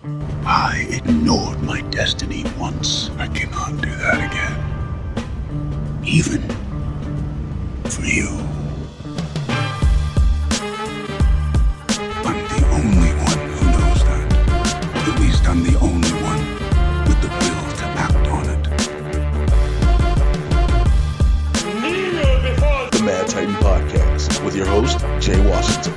I ignored my destiny once. I cannot do that again. Even for you. I'm the only one who knows that. At least I'm the only one with the will to act on it. The Mad Titan Podcast with your host, Jay Washington.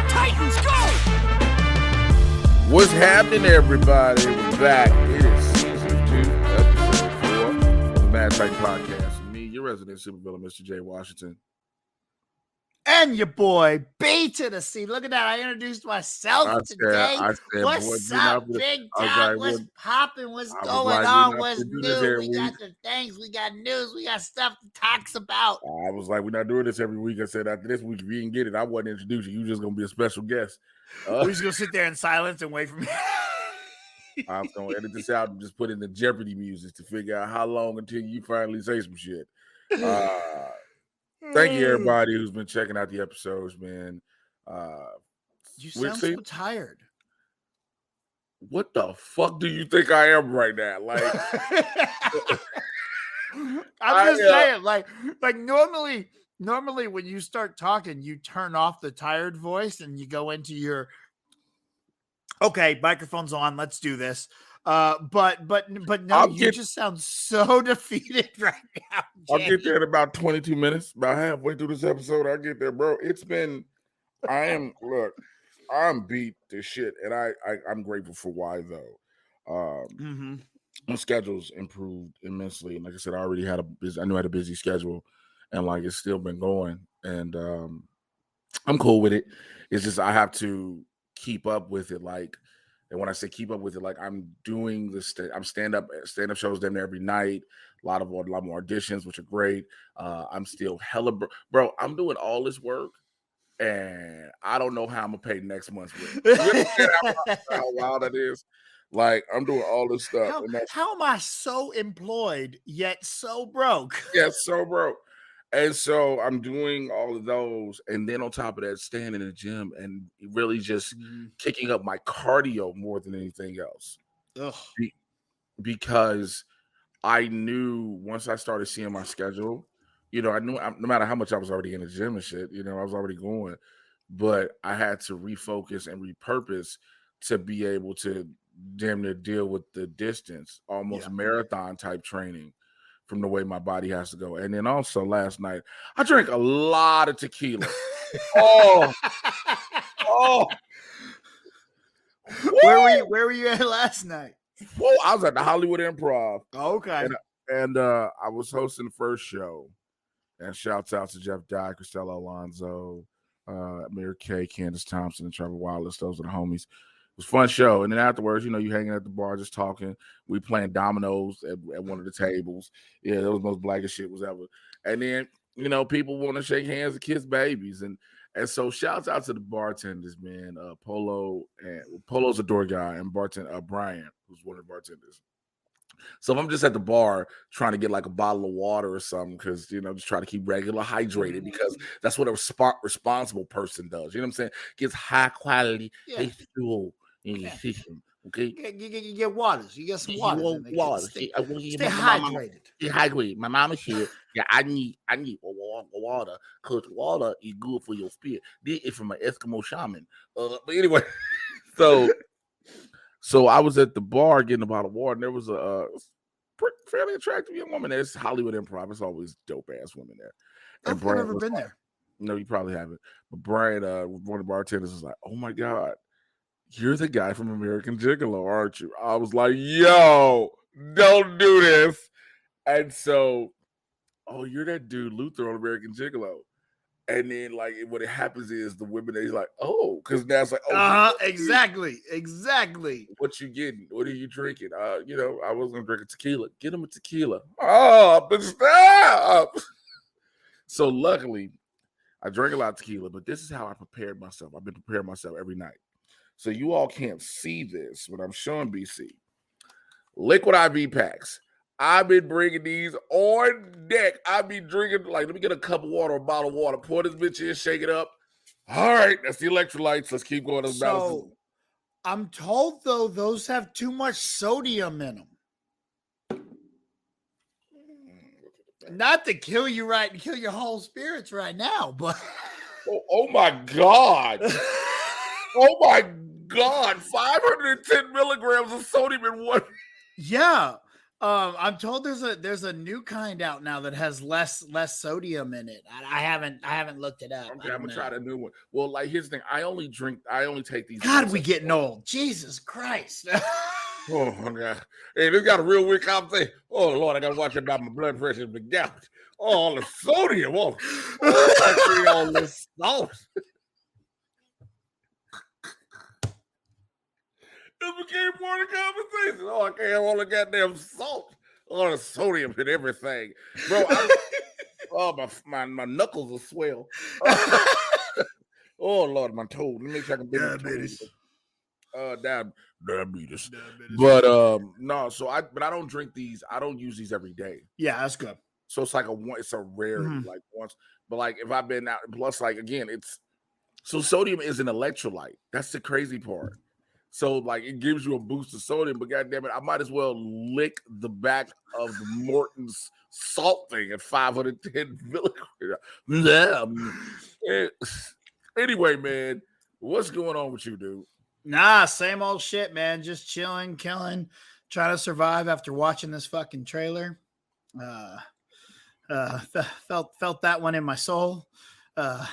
Titans, go! What's happening, everybody? We're back. It is season 2, episode 4 of the Mad Titan Podcast. Me, your resident supervillain, Mr. Jay Washington. And your boy, B to the C. Look at that. I introduced myself today. What's up, Big Dog? What's popping? What's going on? What's new? We got the things. We got news. We got stuff to talk about. I was like, we're not doing this every week. I said, after this week, if you didn't get it, I wasn't introducing you. You're just going to be a special guest. We're just going to sit there in silence and wait for me. I was going to edit this out and just put in the Jeopardy music to figure out how long until you finally say some shit. Thank you, everybody who's been checking out the episodes, man. You sound so tired. What the fuck do you think I am right now? Like, I'm just saying, like normally when you start talking, you turn off the tired voice and you go into your okay, microphone's on, let's do this. But no, you just sound so defeated right now. I'll get there in about 22 minutes, about halfway through this episode. I'll get there, bro. I'm beat to shit, and I'm grateful for why though. My schedule's improved immensely, and like I said, I already had I knew I had a busy schedule, and like it's still been going, and I'm cool with it. It's just I have to keep up with it, like. And when I say keep up with it, like I'm doing I'm stand-up shows them every night, a lot more auditions, which are great. I'm still hella, bro, I'm doing all this work and I don't know how I'm gonna pay next month's rent. You understand how wild that is? Like I'm doing all this stuff. How am I so employed yet so broke? Yeah, so broke. And so I'm doing all of those, and then on top of that, staying in the gym and really just kicking up my cardio more than anything else. Because I knew once I started seeing my schedule, I knew no matter how much I was already in the gym and shit, I was already going, but I had to refocus and repurpose to be able to damn near deal with the distance, almost marathon type training. From the way my body has to go. And then also last night, I drank a lot of tequila. Where were you at last night? Well, I was at the Hollywood Improv. Okay. And I was hosting the first show. And shouts out to Jeff Dye, Cristela Alonso, Amir K, Candace Thompson, and Trevor Wallace. Those are the homies. It was a fun show. And then afterwards, you hanging at the bar, just talking. We playing dominoes at one of the tables. Yeah, that was the most blackest shit was ever. And then, people want to shake hands and kiss babies. And so shouts out to the bartenders, man. Polo's a door guy, and bartender Brian, who's one of the bartenders. So if I'm just at the bar trying to get like a bottle of water or something, because, just try to keep regular hydrated, because that's what a responsible person does. You know what I'm saying? Gets high quality fuel. Okay, you get waters. You get some water. Stay hydrated. Stay hydrated. My mama's here. Yeah, I need water, because water is good for your spirit. This is from an Eskimo shaman. But anyway, so I was at the bar getting a bottle of water, and there was a fairly attractive young woman there. It's Hollywood Improv. It's always dope ass women there. I've never been there. No, you probably haven't. But Brian, one of the bartenders, was like, "Oh my God, you're the guy from American Gigolo, aren't you?" I was like, "Yo, don't do this." And so, you're that dude Luther on American Gigolo. And then, like, what happens is the women, they're like, because now it's like, exactly. What you getting? What are you drinking? I was gonna drink a tequila. Get him a tequila. Oh, but stop. So luckily, I drank a lot of tequila, but this is how I prepared myself. I've been preparing myself every night. So you all can't see this, but I'm showing BC. Liquid IV packs. I've been bringing these on deck. I be drinking, like, let me get a cup of water, a bottle of water, pour this bitch in, shake it up. All right, that's the electrolytes. Let's keep going. So I'm told though those have too much sodium in them. Not to kill you kill your whole spirits right now, but oh my God. Oh my God. 510 milligrams of sodium in one. Yeah. I'm told there's a new kind out now that has less sodium in it. I haven't looked it up. Okay, I'm gonna try the new one. Well, like here's the thing. I only take these. God, we getting old. Jesus Christ. Oh my God. Hey, this got a real weird conversation. Oh Lord, I gotta watch about my blood pressure and the gout. Oh, all the sodium. Oh, all this salt. It became more of a conversation. Oh, I can't have all the goddamn salt, all the sodium and everything, bro. My knuckles will swell. Oh Lord, my toe. Let me make sure I can diabetes. Diabetes. But no. So I don't drink these. I don't use these every day. Yeah, that's good. So it's like it's a rarity, like once. But like if I've been out, plus like again, so sodium is an electrolyte. That's the crazy part. So like it gives you a boost of sodium, but goddamn it, I might as well lick the back of the Morton's salt thing at 510 milligrams. Anyway, man, what's going on with you, dude? Nah, same old shit, man. Just chilling, killing, trying to survive after watching this fucking trailer. Felt that one in my soul. But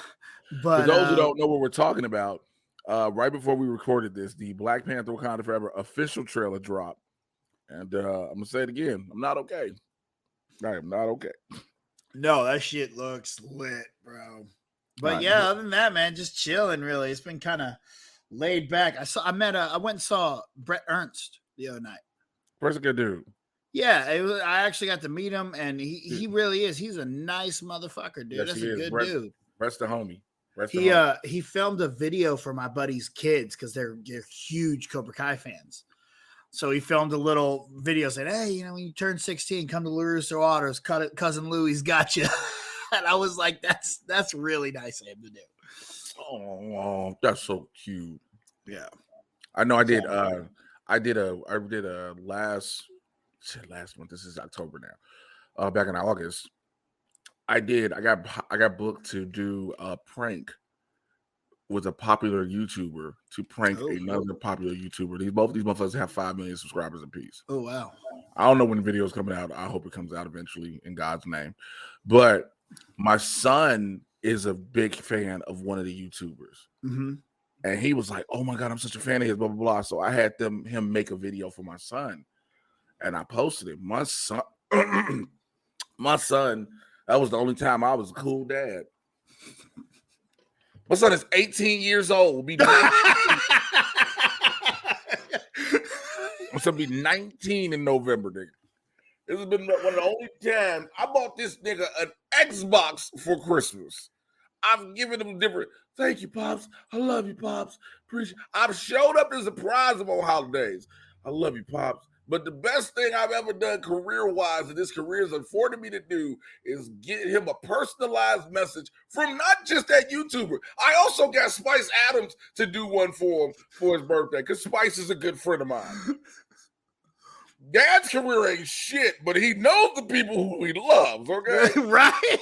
for those who don't know what we're talking about, right before we recorded this, the Black Panther Wakanda Forever official trailer dropped. And I'm going to say it again. I'm not okay. I am not okay. No, that shit looks lit, bro. But yeah, other than that, man, just chilling, really. It's been kind of laid back. I went and saw Brett Ernst the other night. Pretty good dude. Yeah, I actually got to meet him, and he really is. He's a nice motherfucker, dude. Yes, that's a good dude. Brett's the homie. He filmed a video for my buddy's kids because they're huge Cobra Kai fans. So he filmed a little video saying, "Hey, when you turn 16, come to LaRusso Autos. Cousin Louie's got you." And I was like, "That's really nice of him to do." Oh, that's so cute. Yeah, I know. I did a last month. This is October now. Back in August. I got booked to do a prank with a popular YouTuber to prank another popular YouTuber. These motherfuckers have 5 million subscribers apiece. Oh wow! I don't know when the video is coming out. I hope it comes out eventually in God's name. But my son is a big fan of one of the YouTubers, and he was like, "Oh my God, I'm such a fan of his." Blah blah blah. So I had him make a video for my son, and I posted it. My son. That was the only time I was a cool dad. My son is 18 years old. My son be 19 in November, nigga. This has been one of the only times I bought this nigga an Xbox for Christmas. I've given him different. Thank you, Pops. I love you, Pops. Appreciate. I've showed up to surprise him on holidays. I love you, Pops. But the best thing I've ever done career-wise, and this career is afforded me to do, is get him a personalized message from not just that YouTuber. I also got Spice Adams to do one for him for his birthday, because Spice is a good friend of mine. Dad's career ain't shit, but he knows the people who he loves, okay? Right?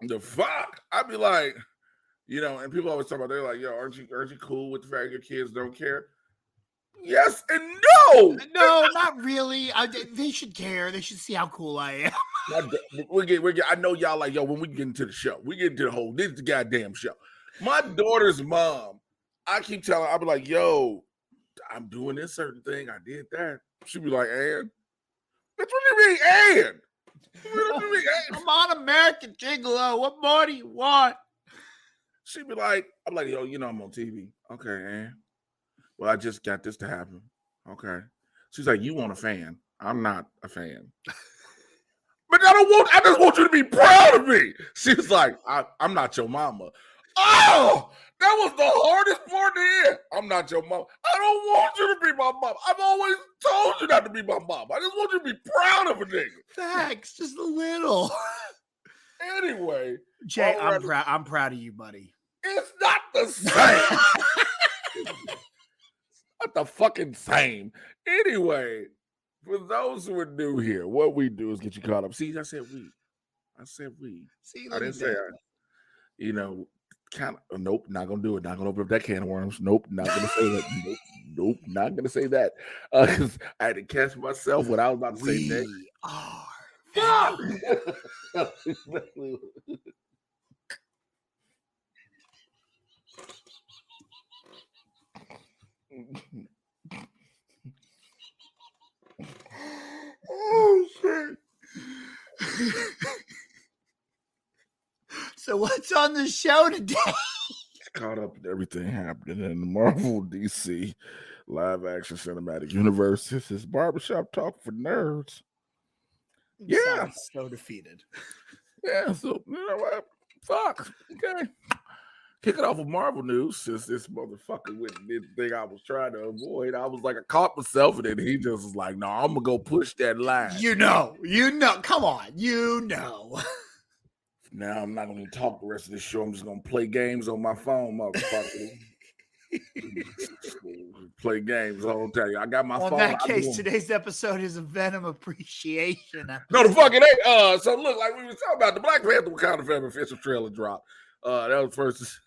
The fuck? I'd be like, and people always talk about, they're like, yo, aren't you cool with the fact your kids don't care? Yes and no. No, not really. They should care. They should see how cool I am. I know y'all like, yo, when we get into the show, we get into this is the goddamn show. My daughter's mom, I keep telling her, I'll be like, yo, I'm doing this certain thing. I did that. She'd be like, and? That's what you mean, and? What do you mean, and? I'm on American Gigolo. What more do you want? She'd be like, I'm like, yo, I'm on TV. Okay, and? Well, I just got this to happen. Okay. She's like, you want a fan. I'm not a fan. But I just want you to be proud of me. She was like, I'm not your mama. Oh, that was the hardest part to hear. I'm not your mama. I don't want you to be my mom. I've always told you not to be my mom. I just want you to be proud of a nigga. Facts, just a little. Anyway, Jay, while we're I'm at proud. I'm proud of you, buddy. it's not the same. Not the fucking same. Anyway, for those who are new here, what we do is get you caught up. See, I said we. I said we. See, I look didn't at say that. I. You know, kind of. Nope, not gonna do it. Not gonna open up that can of worms. Nope, not gonna say that. Nope, not gonna say that. Because I had to catch myself what I was about to say next. We are. Fuck! Oh shit! So what's on the show today? Caught up with everything happening in the Marvel DC live action cinematic universe. This is Barbershop Talk for Nerds. Yeah. Sounds so defeated. Yeah, so you know what? Fuck. Okay. Kick it off with Marvel news since this motherfucker went and did the thing I was trying to avoid. I was like, I caught myself, and then he just was like, no, I'm gonna go push that line. You know, come on, you know. Now I'm not gonna talk the rest of the show. I'm just gonna play games on my phone, motherfucker. Play games. I'll tell you. I got my phone. In that case, today's episode is a Venom appreciation episode. No, the fucking ain't. So look, like we were talking about, the Black Panther Wakanda Forever official trailer drop. That was first.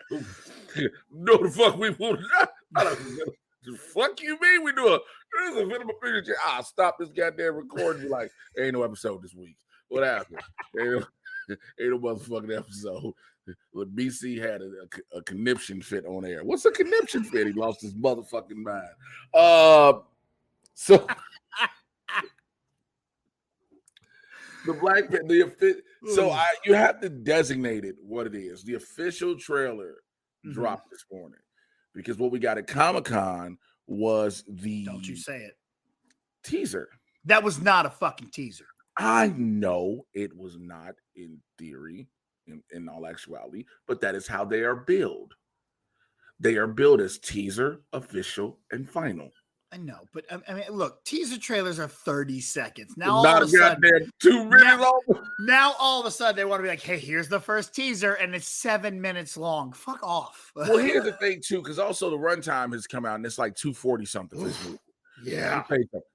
No, the fuck we want. Fuck you mean we do this is a Venom appreciation. Stop this goddamn recording. Like, ain't no episode this week. What happened? Ain't no motherfucking episode. But BC had a conniption fit on air. What's a conniption fit? He lost his motherfucking mind. So the Black Panther, you have to designate it what it is. The official trailer dropped this morning because what we got at Comic-Con was the Don't you say it. Teaser. That was not a fucking teaser. I know it was not in theory, in all actuality, but that is how they are billed. They are billed as teaser, official, and final. I know, but I mean, look, teaser trailers are 30 seconds. Now, not all of a sudden, 2 minutes long. Now, all of a sudden, they want to be like, hey, here's the first teaser, and it's 7 minutes long. Fuck off. Well, here's the thing, too, because also the runtime has come out, and it's like 240 something this movie. Yeah.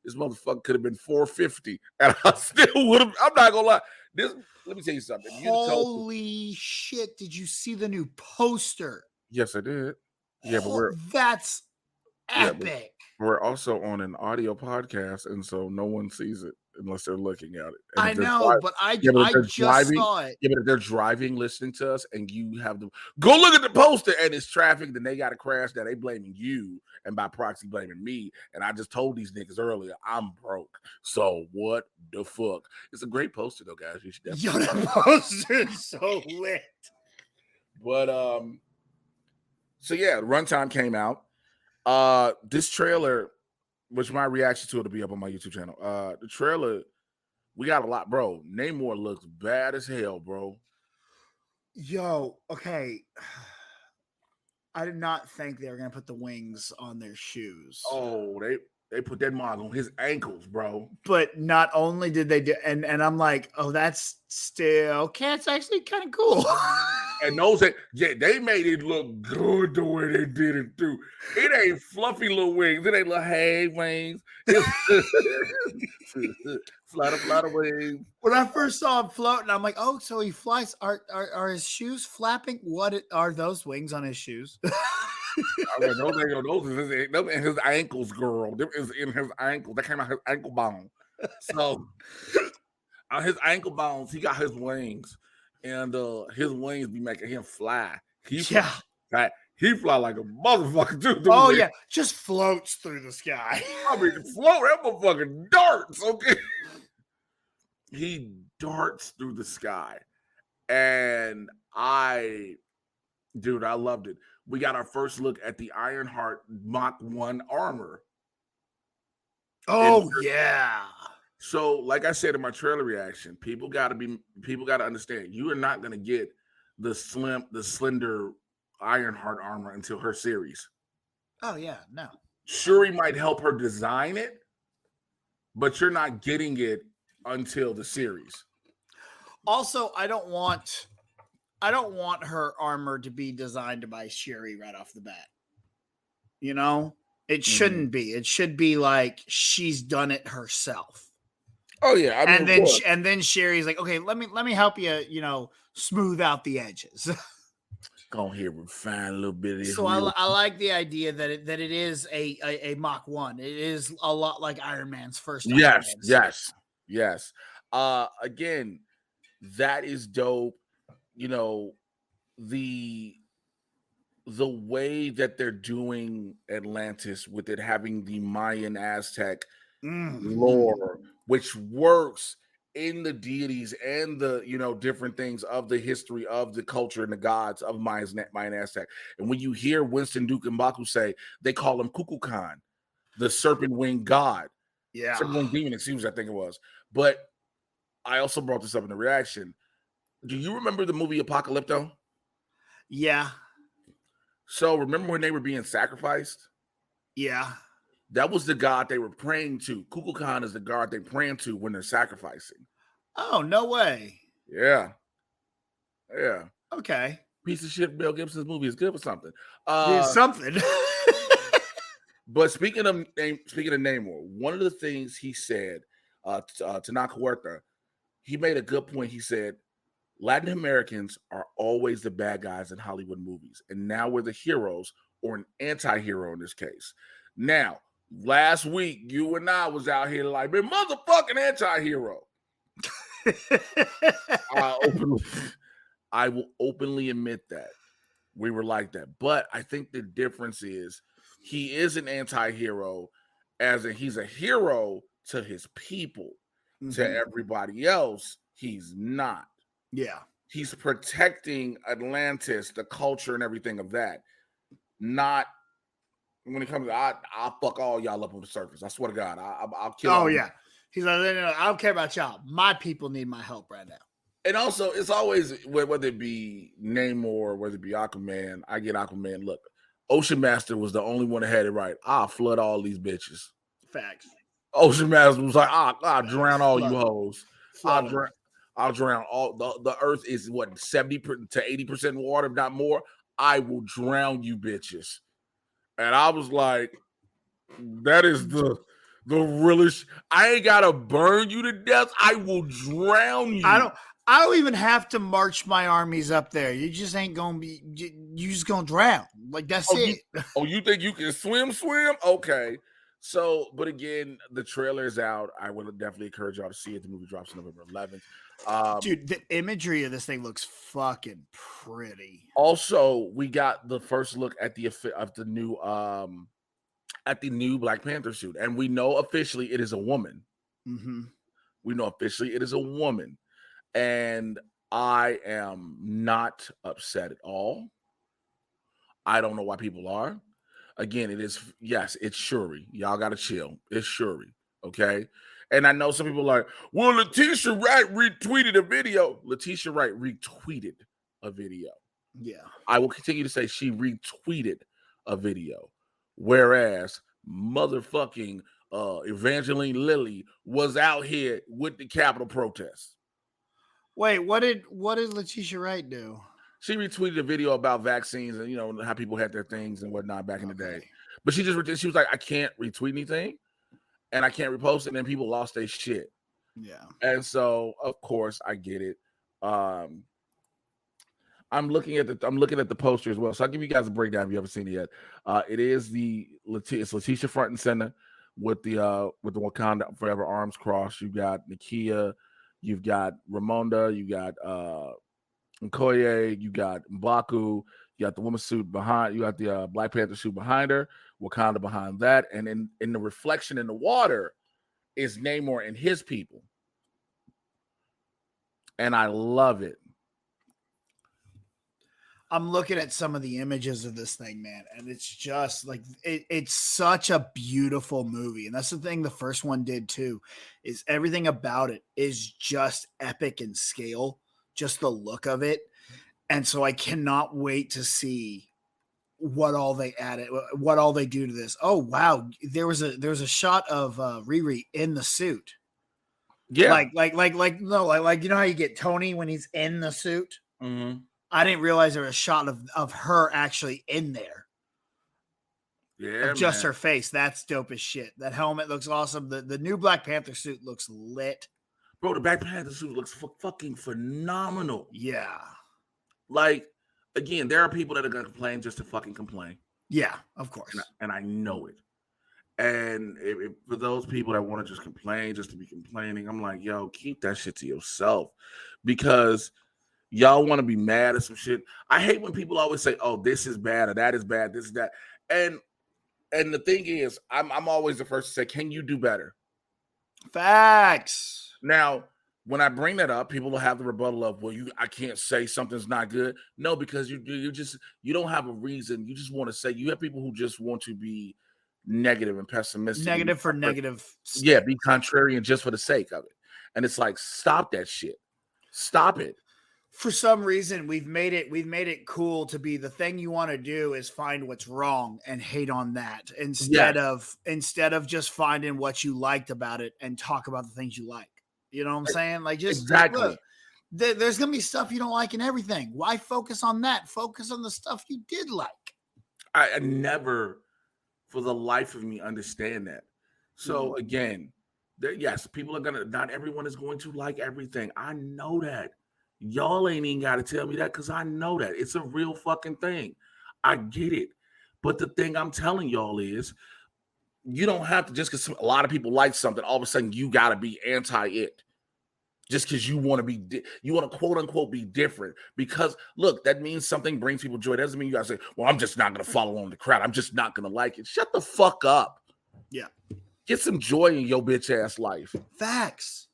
This motherfucker could have been 450, and I still would have. I'm not gonna lie. Let me tell you something. Holy shit! Did you see the new poster? Yes, I did. Yeah, but that's epic. We're also on an audio podcast, and so no one sees it unless they're looking at it. And I know, but I just saw it. Yeah, but if they're driving, listening to us, and you have to go look at the poster, and it's traffic, then they got to crash. That they blaming you, and by proxy blaming me. And I just told these niggas earlier, I'm broke. So what the fuck? It's a great poster, though, guys. You should definitely. Yo, that poster is so lit. But so yeah, the runtime came out. This trailer, which my reaction to it will be up on my YouTube channel. The trailer, we got a lot, bro. Namor looks bad as hell, bro. Yo, okay. I did not think they were gonna put the wings on their shoes. Oh, they put that mog on his ankles, bro. But not only did they do, and I'm like, oh, that's still okay. It's actually kind of cool. And they made it look good the way they did it too. It ain't fluffy little wings. It ain't little hay wings. Flutter wings. When I first saw him floating, I'm like, oh, so he flies. Are his shoes flapping? Are those wings on his shoes? I mean, those in his ankles, girl. Them is in his ankles. That came out his ankle bone. So on his ankle bones, he got his wings. And his wings be making him fly. He fly like a motherfucker too. Oh yeah, just floats through the sky. I mean, float that motherfucker darts. Okay, he darts through the sky, and I loved it. We got our first look at the Ironheart Mach 1 armor. Oh yeah. So, like I said in my trailer reaction, people got to understand, you are not going to get the slender Ironheart armor until her series. Oh yeah, no. Shuri might help her design it, but you're not getting it until the series. Also, I don't want her armor to be designed by Shuri right off the bat. You know, it shouldn't be. It should be like she's done it herself. Oh yeah, I mean, and then Sherry's like, okay, let me help you, you know, smooth out the edges. go here, refine a little bit of this. So I like the idea that it is a Mach 1. It is a lot like Iron Man's first. Yes. Again, that is dope. You know, the way that they're doing Atlantis with it having the Mayan Aztec lore, which works in the deities and the, you know, different things of the history of the culture and the gods of Mayan Aztec. And when you hear Winston Duke and Baku say, they call him Kukulkan, the serpent winged god. Yeah. Serpent winged demon, I think it was. But I also brought this up in the reaction. Do you remember the movie Apocalypto? Yeah. So remember when they were being sacrificed? Yeah. That was the god they were praying to. Kukulkan is the god they're praying to when they're sacrificing. Oh, no way. Yeah. Okay. Piece of shit Mel Gibson's movie is good for something. Something. But speaking of Namor, one of the things he said, Tanaka Huerta, he made a good point. He said, Latin Americans are always the bad guys in Hollywood movies, and now we're the heroes, or an anti-hero in this case. Now, last week, you and I was out here like, man, motherfucking anti-hero. I will openly admit that we were like that. But I think the difference is he is an anti-hero, as in he's a hero to his people. To everybody else, he's not. Yeah. He's protecting Atlantis, the culture and everything of that. Not when it comes to, I'll fuck all y'all up on the surface. I swear to God, I'll kill. Oh yeah. He's like, no, I don't care about y'all. My people need my help right now. And also, it's always, whether it be Namor, whether it be Aquaman, I get Aquaman. Look, Ocean Master was the only one that had it right. I'll flood all these bitches. Facts. Ocean Master was like, I'll drown all you hoes. I'll drown all the earth is what 70 to 80% water, if not more. I will drown you bitches. And I was like, that is the realest. I ain't gotta burn you to death. I will drown you. I don't even have to march my armies up there. You just ain't gonna be. You just gonna drown. Like that's it. You think you can swim? Okay. So, but again, the trailer is out. I would definitely encourage y'all to see it. The movie drops November 11th. Dude, the imagery of this thing looks fucking pretty. Also, we got the first look at the new Black Panther suit, and we know officially it is a woman. We know officially it is a woman, and I am not upset at all. I don't know why people are. Again, it's Shuri. Y'all gotta chill. It's Shuri, okay? And I know some people are like, well, Letitia Wright retweeted a video. Letitia Wright retweeted a video. Yeah. I will continue to say she retweeted a video. Whereas motherfucking Evangeline Lilly was out here with the Capitol protests. Wait, what did Letitia Wright do? She retweeted a video about vaccines and, you know, how people had their things and whatnot back in the day. But she was like, I can't retweet anything and I can't repost it. And then people lost their shit. Yeah. And so, of course, I get it. I'm looking at the poster as well. So I'll give you guys a breakdown if you haven't seen it yet. It is it's Letitia front and center with the Wakanda Forever arms crossed. You got Nakia, you've got Ramonda, you got Nkoye, you got M'Baku, you got the woman's suit behind, you got the Black Panther suit behind her, Wakanda behind that, and in the reflection in the water is Namor and his people. And I love it. I'm looking at some of the images of this thing, man, and it's just like it's such a beautiful movie. And that's the thing the first one did too, is everything about it is just epic in scale, just the look of it. And so I cannot wait to see what all they added, what all they do to this. Oh wow, there was a shot of Riri in the suit. Yeah. Like you know how you get Tony when he's in the suit? Mm-hmm. I didn't realize there was a shot of her actually in there. Yeah, of just man. her face. That's dope as shit. That helmet looks awesome. The new Black Panther suit looks lit. Bro, the Black Panther suit looks fucking phenomenal. Yeah. Like, again, there are people that are gonna complain just to fucking complain. Yeah, of course. And I know it. And for those people that want to just complain just to be complaining, I'm like, yo, keep that shit to yourself, because y'all want to be mad at some shit. I hate when people always say, oh, this is bad or that is bad, this is that. And the thing is, I'm always the first to say, can you do better? Facts. Now, when I bring that up, people will have the rebuttal of, well, I can't say something's not good. No, because you don't have a reason. You just want to say, you have people who just want to be negative and pessimistic. Negative for negative. Yeah, be contrarian just for the sake of it. And it's like, stop that shit. Stop it. For some reason, we've made it cool to be the thing you want to do is find what's wrong and hate on that instead of just finding what you liked about it and talk about the things you like. You know what I'm saying? Like, just exactly. Look, there's gonna be stuff you don't like in everything. Why focus on that? Focus on the stuff you did like. I never, for the life of me, understand that. So again, yes, people are gonna. Not everyone is going to like everything. I know that. Y'all ain't even got to tell me that, because I know that it's a real fucking thing. I get it. But the thing I'm telling y'all is, you don't have to, just because a lot of people like something, all of a sudden you got to be anti it. Just because you want to quote unquote be different. Because look, that means something brings people joy. That doesn't mean you got to say, well, I'm just not going to follow on the crowd. I'm just not going to like it. Shut the fuck up. Yeah. Get some joy in your bitch ass life. Facts.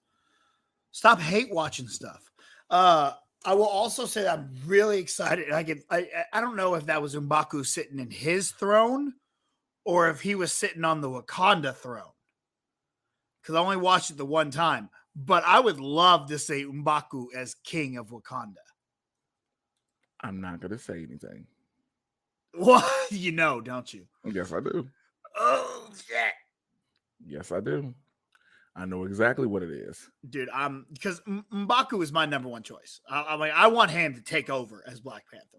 Stop hate watching stuff. I will also say that I'm really excited. I don't know if that was M'Baku sitting in his throne or if he was sitting on the Wakanda throne, because I only watched it the one time. But I would love to say M'Baku as king of Wakanda. I'm not going to say anything. Well, you know, don't you? Yes, I do. Oh, shit. Yes, I do. I know exactly what it is. Dude, because M'Baku is my number one choice. I want him to take over as Black Panther.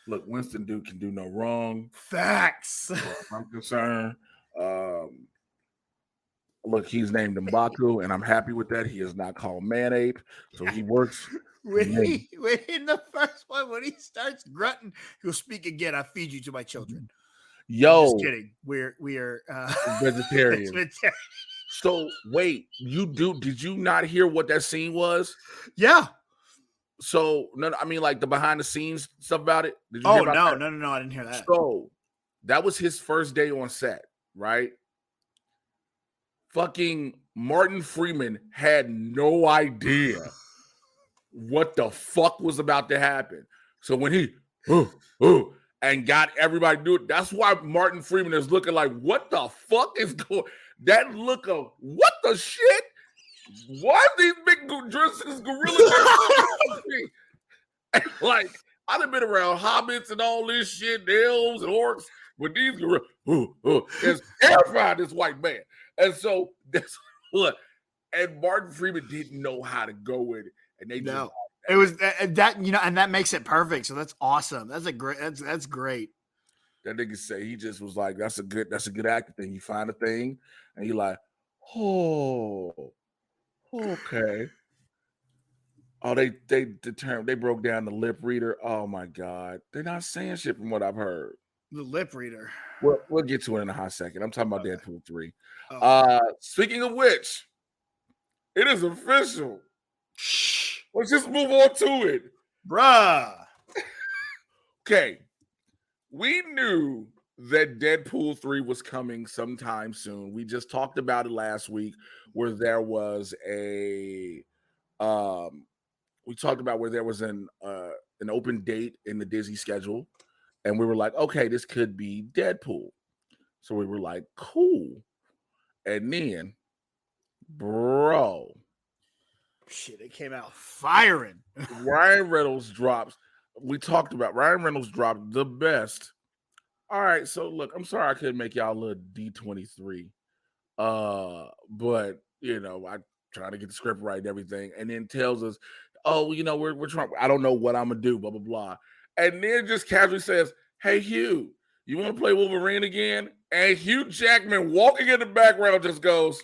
Look, Winston Duke can do no wrong. Facts. As far as I'm concerned. Look, he's named M'Baku, and I'm happy with that. He is not called Man-Ape, so he works. When in the first one, when he starts grunting, he'll speak again. I feed you to my children. Yo, just kidding. We are vegetarian. So wait, did you not hear what that scene was? Yeah. So no, I mean, like the behind the scenes stuff about it. Did you hear about that? No, I didn't hear that. So that was his first day on set, right? Fucking Martin Freeman had no idea what the fuck was about to happen. So when he and got everybody to do it, that's why Martin Freeman is looking like, what the fuck is going? That look of what the shit? Why are these big gorillas? Like, I'd have been around hobbits and all this shit, elves and orcs, but these gorillas is terrified this white man. And so that's what. And Martin Freeman didn't know how to go with it, and they just. It was that, you know, and that makes it perfect. So that's awesome. That's great. That nigga say he just was like, that's a good acting thing. You find a thing, and you like, oh, okay. Oh, they broke down the lip reader. Oh my God, they're not saying shit from what I've heard. The lip reader. We'll get to it in a hot second. I'm talking about Deadpool 3. Speaking of which, it is official. Shh. Let's just move on to it, bruh. Okay, we knew that Deadpool 3 was coming sometime soon. We just talked about it last week, where there was an open date in the Disney schedule, and we were like, okay, this could be Deadpool. So we were like, cool. And then, bro, shit, it came out firing. Ryan Reynolds dropped. We talked about Ryan Reynolds dropped the best. All right, so look, I'm sorry I couldn't make y'all a little D23. But you know, I trying to get the script right and everything, and then tells us, "Oh, we're trying. I don't know what I'm gonna do." Blah blah blah, and then just casually says, "Hey, Hugh, you want to play Wolverine again?" And Hugh Jackman walking in the background just goes,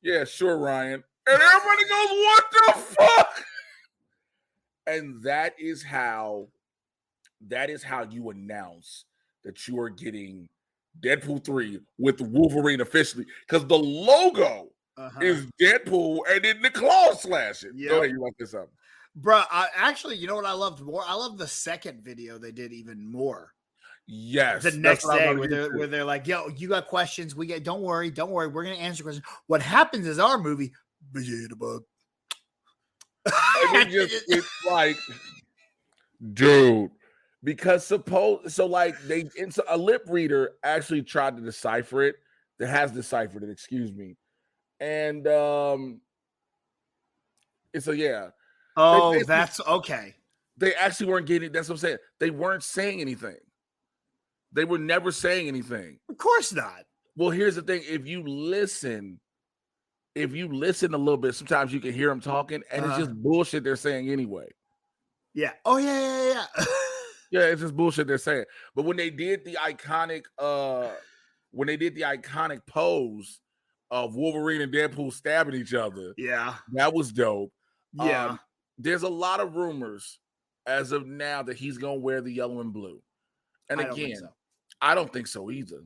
"Yeah, sure, Ryan." And everybody goes, "What the fuck?" And that is how you announce that you are getting Deadpool 3 with Wolverine officially, because the logo is Deadpool and then the claws slashing. Yep. Go ahead, you want this up? Bro, actually, you know what I loved more? I love the second video they did even more. Yes. The next day where they're like, yo, you got questions. Don't worry. We're going to answer questions. What happens is our movie, bug. And it's like, dude, because a lip reader actually tried to decipher it, that has deciphered it, excuse me. And it's yeah. Oh, that's okay. They actually weren't getting, that's what I'm saying. They weren't saying anything. They were never saying anything. Of course not. Well, here's the thing. If you listen a little bit, sometimes you can hear them talking, and it's just bullshit they're saying anyway. Yeah. Oh, yeah. Yeah, it's just bullshit they're saying. But when they did the iconic pose of Wolverine and Deadpool stabbing each other, yeah, that was dope. Yeah. There's a lot of rumors as of now that he's gonna wear the yellow and blue. And again, I don't think so either.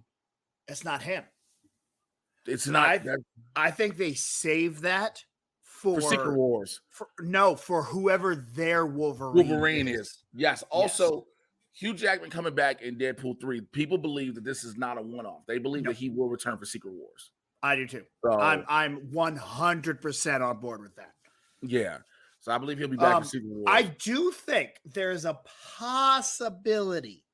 It's not him. It's not. I think they saved that for Secret Wars. For whoever their Wolverine is. Yes. Also, Hugh Jackman coming back in Deadpool 3. People believe that this is not a one-off. They believe that he will return for Secret Wars. I do too. So, I'm 100% on board with that. Yeah. So I believe he'll be back for Secret Wars. I do think there's a possibility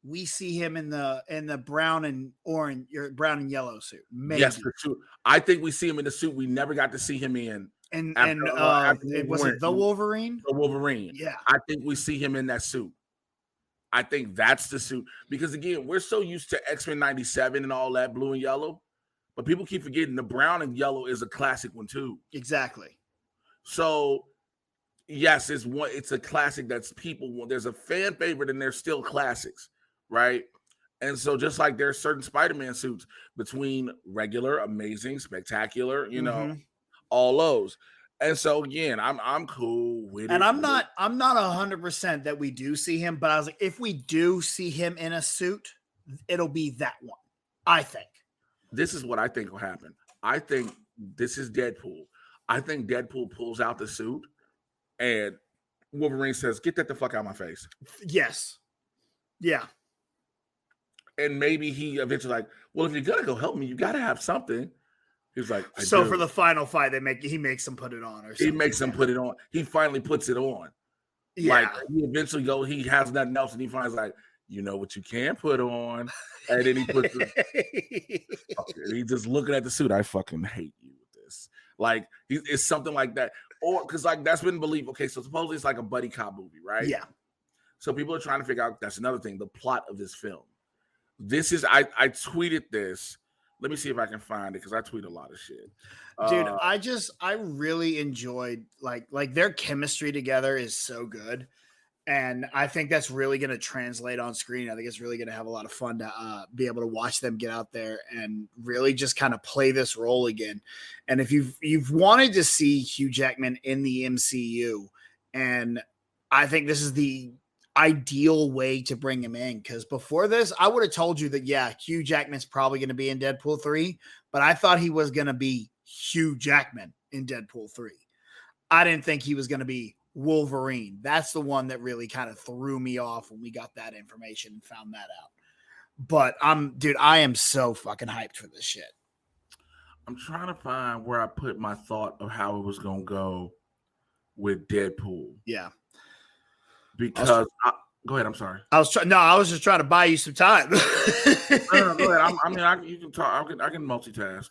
we see him in the brown and orange, or brown and yellow suit. Maybe. Yes, for sure. I think we see him in the suit we never got to see him in. Was it the Wolverine? The Wolverine. Yeah. I think we see him in that suit. I think that's the suit. Because again, we're so used to X-Men 97 and all that blue and yellow. But people keep forgetting the brown and yellow is a classic one too. Exactly. So yes, it's a classic that's there's a fan favorite and there's still classics, right? And so just like there's certain Spider-Man suits between regular, amazing, spectacular, all those. And so again, I'm cool with it. And I'm not 100% that we do see him, but I was like, if we do see him in a suit, it'll be that one. I think. This is what I think will happen. I think this is Deadpool. I think Deadpool pulls out the suit and Wolverine says, "Get that the fuck out of my face." Yes. Yeah. And maybe he eventually like, well, if you're gonna go help me, you gotta have something. He's like, for the final fight, he makes him put it on, or something. He makes him put it on. He finally puts it on. Yeah. Like he eventually he has nothing else, and he finds like, you know what you can put on, and then he puts it. He's just looking at the suit. I fucking hate you with this. Like it's something like that, or because like that's been believed. Okay, so supposedly it's like a buddy cop movie, right? Yeah. So people are trying to figure out. That's another thing. The plot of this film. This is I tweeted this. Let me see if I can find it because I tweet a lot of shit. Dude, I really enjoyed like their chemistry together is so good. And I think that's really going to translate on screen. I think it's really going to have a lot of fun to be able to watch them get out there and really just kind of play this role again. And if you've wanted to see Hugh Jackman in the MCU, and I think this is the ideal way to bring him in, because before this, I would have told you that, yeah, Hugh Jackman's probably going to be in Deadpool 3, but I thought he was going to be Hugh Jackman in Deadpool 3. I didn't think he was going to be Wolverine. That's the one that really kind of threw me off when we got that information and found that out. But I am so fucking hyped for this shit. I'm trying to find where I put my thought of how it was going to go with Deadpool. Yeah. Because go ahead. I'm sorry. I was just trying to buy you some time. No, go ahead. You can talk. I can multitask.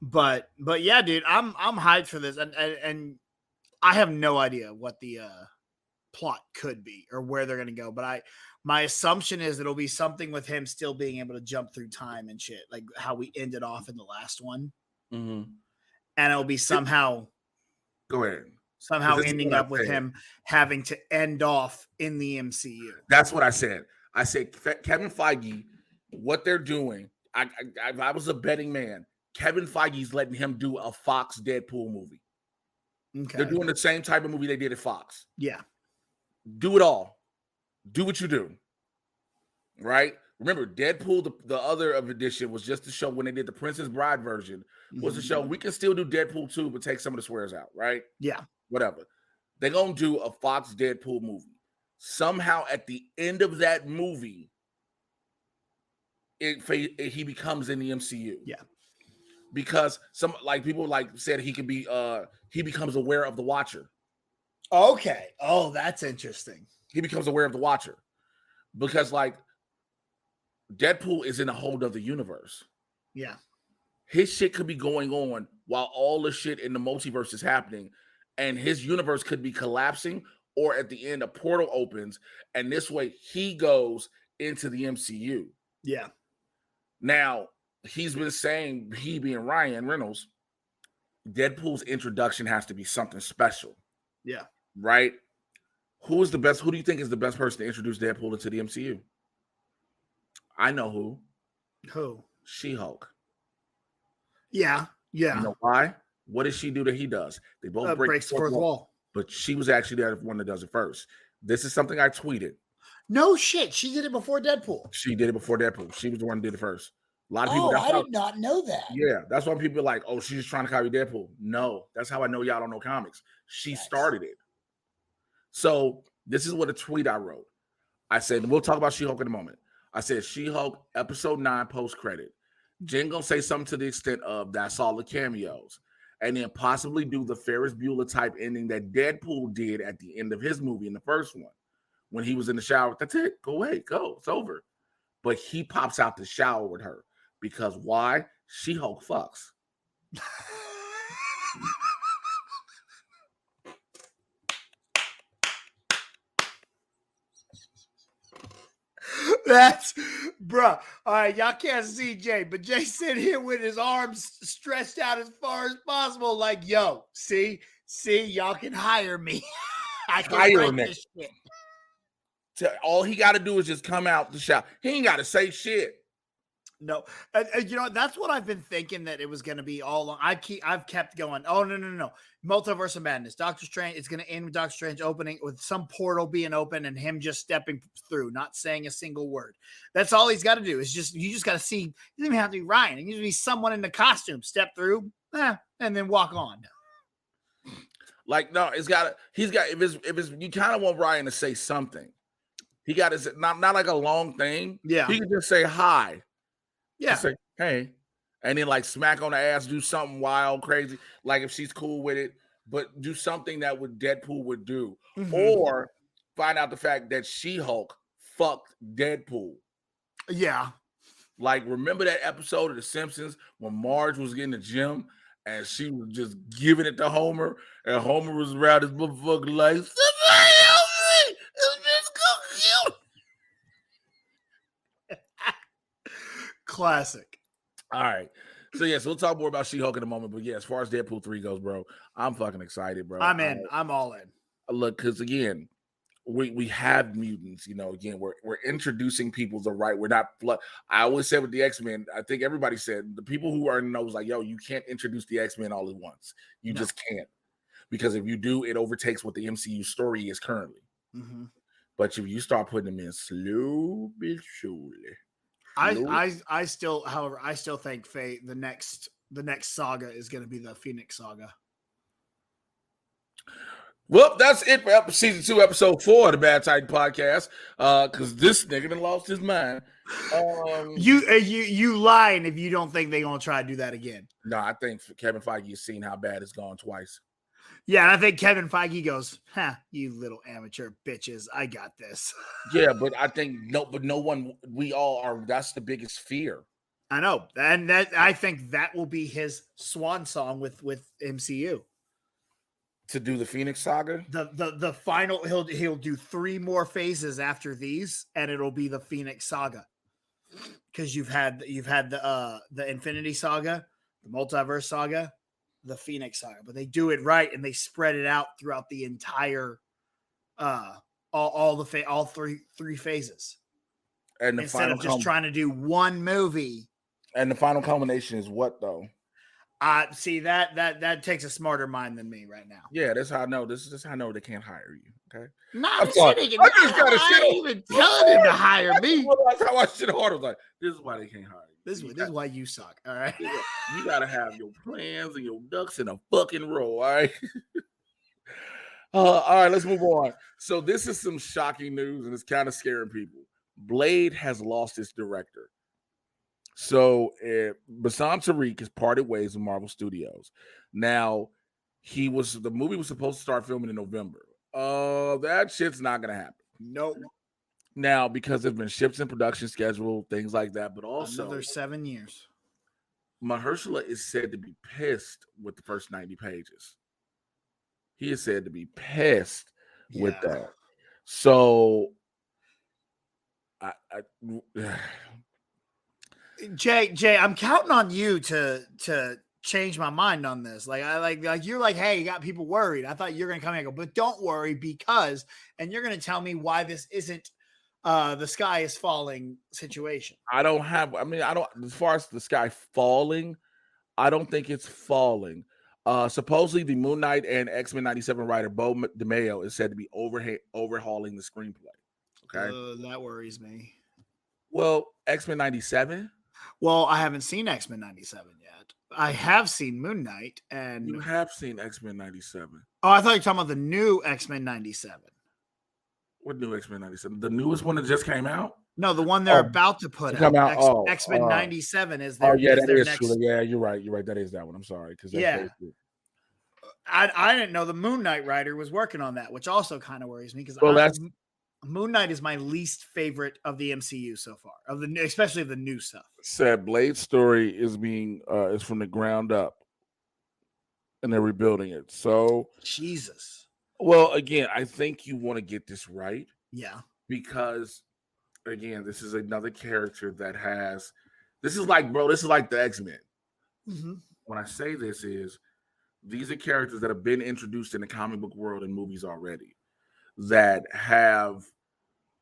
But yeah, dude, I'm hyped for this, and I have no idea what the plot could be or where they're gonna go. But my assumption is it'll be something with him still being able to jump through time and shit, like how we ended off in the last one. Mm-hmm. and it'll be somehow Go ahead. ending up with him having to end off in the MCU. That's what I said. I said Kevin Feige, what they're doing. I was a betting man. Kevin Feige's letting him do a Fox Deadpool movie. Okay. They're doing the same type of movie they did at Fox. Yeah. Do it all. Do what you do. Right? Remember, Deadpool, the other edition was just to show when they did the Princess Bride version, was to show we can still do Deadpool 2, but take some of the swears out, right? Yeah. Whatever. They're going to do a Fox Deadpool movie. Somehow at the end of that movie, he becomes in the MCU. Yeah. Because some people said he could be he becomes aware of the Watcher. Okay. Oh, that's interesting. He becomes aware of the Watcher. Because Deadpool is in a whole other universe. Yeah. His shit could be going on while all the shit in the multiverse is happening, and his universe could be collapsing, or at the end a portal opens, and this way he goes into the MCU. Yeah. Now, he's been saying, he being Ryan Reynolds, Deadpool's introduction has to be something special. Yeah. Right? Who do you think is the best person to introduce Deadpool into the MCU? I know who. Who? She-Hulk. Yeah. Yeah. You know why? What does she do that he does? They both breaks the fourth wall. But she was actually the one that does it first. This is something I tweeted. No shit. She did it before Deadpool. She did it before Deadpool. She was the one who did it first. A lot of people. I did not know that. Yeah, that's why people are like, "Oh, she's just trying to copy Deadpool." No, that's how I know y'all don't know comics. She started it. So this is what a tweet I wrote. I said, and we'll talk about She-Hulk in a moment. I said, She-Hulk episode 9 post credit. Jen gonna say something to the extent of that's all the cameos, and then possibly do the Ferris Bueller type ending that Deadpool did at the end of his movie in the first one, when he was in the shower. That's it. Go away. Go. It's over. But he pops out the shower with her because why? She-Hulk fucks. That's, bruh. All right, y'all can't see Jay, but Jay sitting here with his arms stretched out as far as possible, like, yo, see, y'all can hire me. I can hire write this shit. All he got to do is just come out the shower. He ain't got to say shit. No, you know, that's what I've been thinking that it was going to be all along. I've kept going. Oh, no. Multiverse of Madness. Doctor Strange. It's going to end with Doctor Strange opening with some portal being open and him just stepping through, not saying a single word. That's all he's got to do. You just got to see. It doesn't even have to be Ryan. It needs to be someone in the costume step through, and then walk on. Like, no, if it's you kind of want Ryan to say something. He got to say, not like a long thing. Yeah. He can just say hi. Yeah. Just say, hey. And then like smack on the ass, do something wild, crazy. Like if she's cool with it, but do something that Deadpool would do. Mm-hmm. Or find out the fact that She-Hulk fucked Deadpool. Yeah. Like, remember that episode of The Simpsons when Marge was in the gym and she was just giving it to Homer, and Homer was around his motherfucking like, somebody help me! This bitch gonna kill me. Classic. All right. So, yes, we'll talk more about She-Hulk in a moment. But, yeah, as far as Deadpool 3 goes, bro, I'm fucking excited, bro. I'm in. I'm all in. Look, because, again, we have mutants, you know, again, we're introducing people the right. We're not, I always said with the X-Men, I think everybody said, the people who are in knows like, yo, you can't introduce the X-Men all at once. You just can't. Because if you do, it overtakes what the MCU story is currently. Mm-hmm. But if you start putting them in slow but surely. I still think the next saga is going to be the Phoenix saga. Well, that's it for season 2, episode 4 of the Bad Titan podcast. Because this nigga done lost his mind. You lying if you don't think they're gonna try to do that again. No, I think Kevin Feige has seen how bad it's gone twice. Yeah, and I think Kevin Feige goes, you little amateur bitches, I got this. Yeah, but I think no one, we all are, that's the biggest fear. I know. And I think that will be his swan song with MCU. To do the Phoenix saga? The final, he'll do 3 more phases after these, and it'll be the Phoenix saga. Because you've had the Infinity Saga, the Multiverse Saga, the Phoenix Saga, but they do it right and they spread it out throughout the entire all three phases. And the instead of just trying to do one movie. And the final culmination is what though? See that takes a smarter mind than me right now. Yeah, that's how I know. This is how I know they can't hire you. Okay. I just ain't even telling him to hire me. That's how I shit hard. I was like, this is why they can't hire you. This is why you suck. All right. You gotta have your plans and your ducks in a fucking row. All right. All right, let's move on. So this is some shocking news, and it's kind of scaring people. Blade has lost its director. So Bassam Tariq has parted ways with Marvel Studios. Now, the movie was supposed to start filming in November. That shit's not gonna happen. Nope. Now, because there's been shifts in production schedule, things like that, but also another 7 years. Mahershala is said to be pissed with the first 90 pages. He is said to be pissed with that. So, Jay, I'm counting on you to change my mind on this. Like you're like, hey, you got people worried. I thought you're gonna come here and go, but don't worry and you're gonna tell me why this isn't the sky is falling situation. I don't, as far as the sky falling, I don't think it's falling. Supposedly the Moon Knight and X-Men 97 writer Bo DeMaio is said to be overhauling the screenplay. Okay. That worries me. Well, X-Men 97? Well, I haven't seen X-Men 97 yet. I have seen Moon Knight and you have seen X-Men 97. Oh, I thought you were talking about the new X-Men 97. What new X-Men 97? The newest one that just came out? No, the one they're about to put out. X-Men 97 is their that is next. True. Yeah, you're right. That is that one. I'm sorry. I didn't know the Moon Knight writer was working on that, which also kind of worries me because Moon Knight is my least favorite of the MCU so far, especially of the new stuff. Said Blade's story is is from the ground up, and they're rebuilding it. So Jesus. Well, again, I think you want to get this right. Yeah. Because again, this is another character that has. This is like the X-Men. Mm-hmm. When I say this these are characters that have been introduced in the comic book world and movies already that have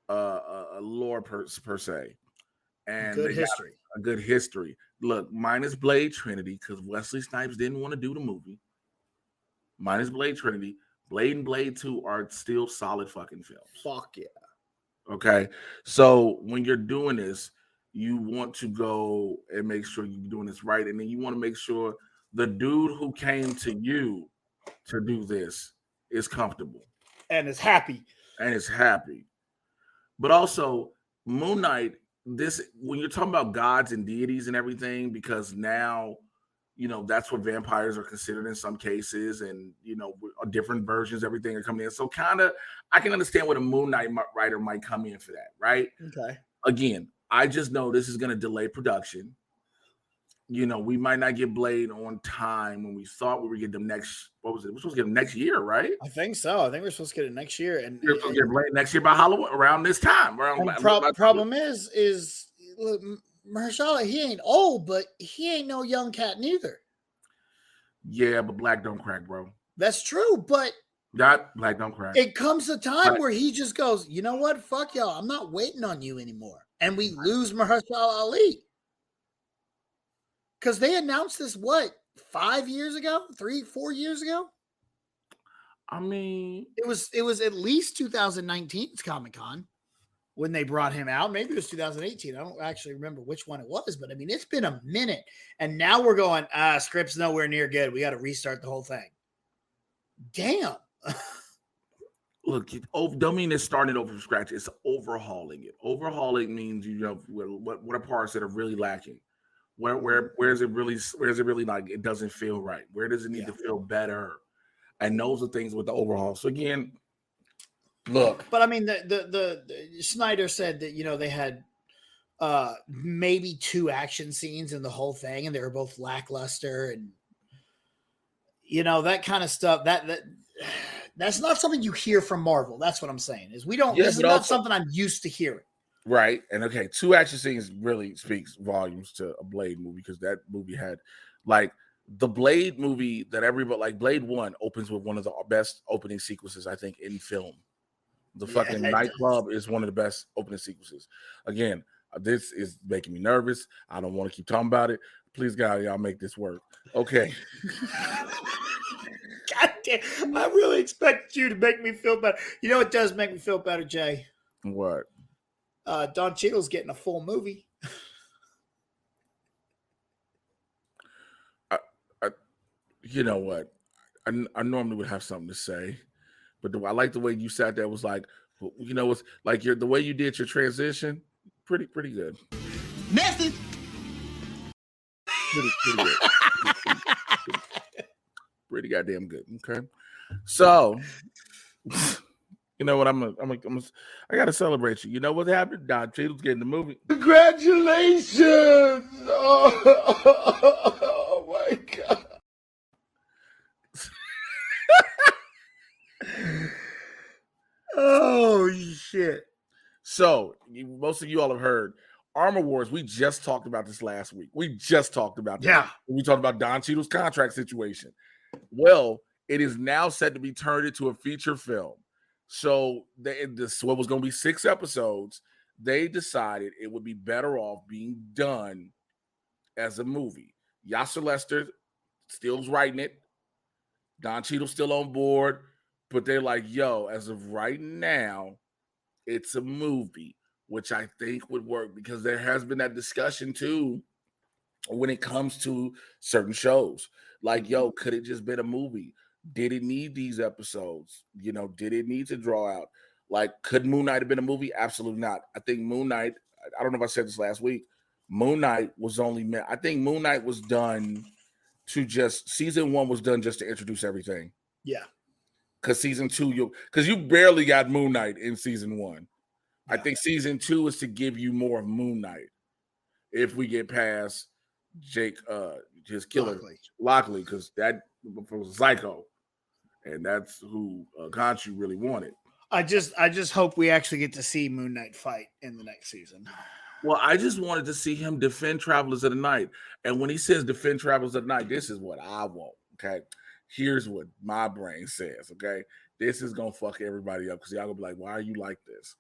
a lore per se and good history. A good history. Look, minus Blade Trinity, because Wesley Snipes didn't want to do the movie. Minus Blade Trinity, Blade and Blade 2 are still solid fucking films. Fuck yeah. Okay. So when you're doing this, you want to go and make sure you're doing this right. And then you want to make sure the dude who came to you to do this is comfortable. And is happy. But also, Moon Knight, when you're talking about gods and deities and everything, because now, that's what vampires are considered in some cases, and, different versions, everything are coming in. So kind of, I can understand what a Moon Knight writer might come in for that, right? Okay. Again, I just know this is going to delay production. We might not get Blade on time when we thought we were getting them next. What was it? We're supposed to get them next year, right? I think so. I think we're supposed to get it next year, and we're supposed to get Blade next year by Halloween, around this time. Problem is look, Mahershala, he ain't old, but he ain't no young cat neither. Yeah, but black don't crack, bro. That's true, but black don't crack. It comes a time where he just goes, you know what? Fuck y'all. I'm not waiting on you anymore, and we lose Mahershala Ali. Because they announced this, 5 years ago? 3-4 years ago? I mean, it was at least 2019's Comic-Con when they brought him out. Maybe it was 2018. I don't actually remember which one it was, but I mean, it's been a minute. And now we're going, script's nowhere near good. We got to restart the whole thing. Damn. Look, don't mean it's starting over from scratch. It's overhauling it. Overhauling means, what are parts that are really lacking? Where is it really like it doesn't feel right? Where does it need to feel better? And those are things with the overhaul. So again, look. But I mean, the Snyder said that they had maybe 2 action scenes in the whole thing, and they were both lackluster, and that kind of stuff. That's not something you hear from Marvel. That's what I'm saying. This is not something I'm used to hearing. Right. And okay, 2 action scenes really speaks volumes to a Blade movie, because that movie had the Blade movie that everybody like, Blade 1 opens with one of the best opening sequences, I think, in film. The fucking nightclub is one of the best opening sequences. Again, this is making me nervous. I don't want to keep talking about it. Please, God, y'all make this work. Okay. God damn, I really expected you to make me feel better. You know, it does make me feel better, Jay. What? Don Cheadle's getting a full movie. You know what? I normally would have something to say, but I like the way you sat there. Was like, you know, it's like the way you did your transition. Pretty good. Message. Pretty good. Pretty goddamn good. Okay, so you know what? I gotta celebrate you. You know what happened? Don Cheadle's getting the movie. Congratulations! Oh my God. Oh shit! So most of you all have heard Armor Wars. We just talked about this last week. We just talked about that. Yeah. We talked about Don Cheadle's contract situation. Well, it is now set to be turned into a feature film. So what was going to be 6 episodes, they decided it would be better off being done as a movie. Yasser Lester still's writing it. Don Cheadle's still on board, but they're like, yo, as of right now, it's a movie, which I think would work because there has been that discussion too when it comes to certain shows. Like, yo, could it just been a movie? Did it need these episodes? You know, did it need to draw out? Like, could Moon Knight have been a movie? Absolutely not. I think Moon Knight, I don't know if I said this last week, Moon Knight was only meant, I think Moon Knight was done to just, season 1 was done just to introduce everything. Yeah. Because season 2, because you barely got Moon Knight in season 1. Yeah. I think season 2 is to give you more of Moon Knight. If we get past Jake, his killer, Lockley, because that was Psycho, and that's who Khonshu really wanted. I just hope we actually get to see Moon Knight fight in the next season. Well, I just wanted to see him defend Travelers of the Night, and when he says defend Travelers of the Night, this is what I want. Okay, here's what my brain says. Okay, this is gonna fuck everybody up because y'all gonna be like, why are you like this?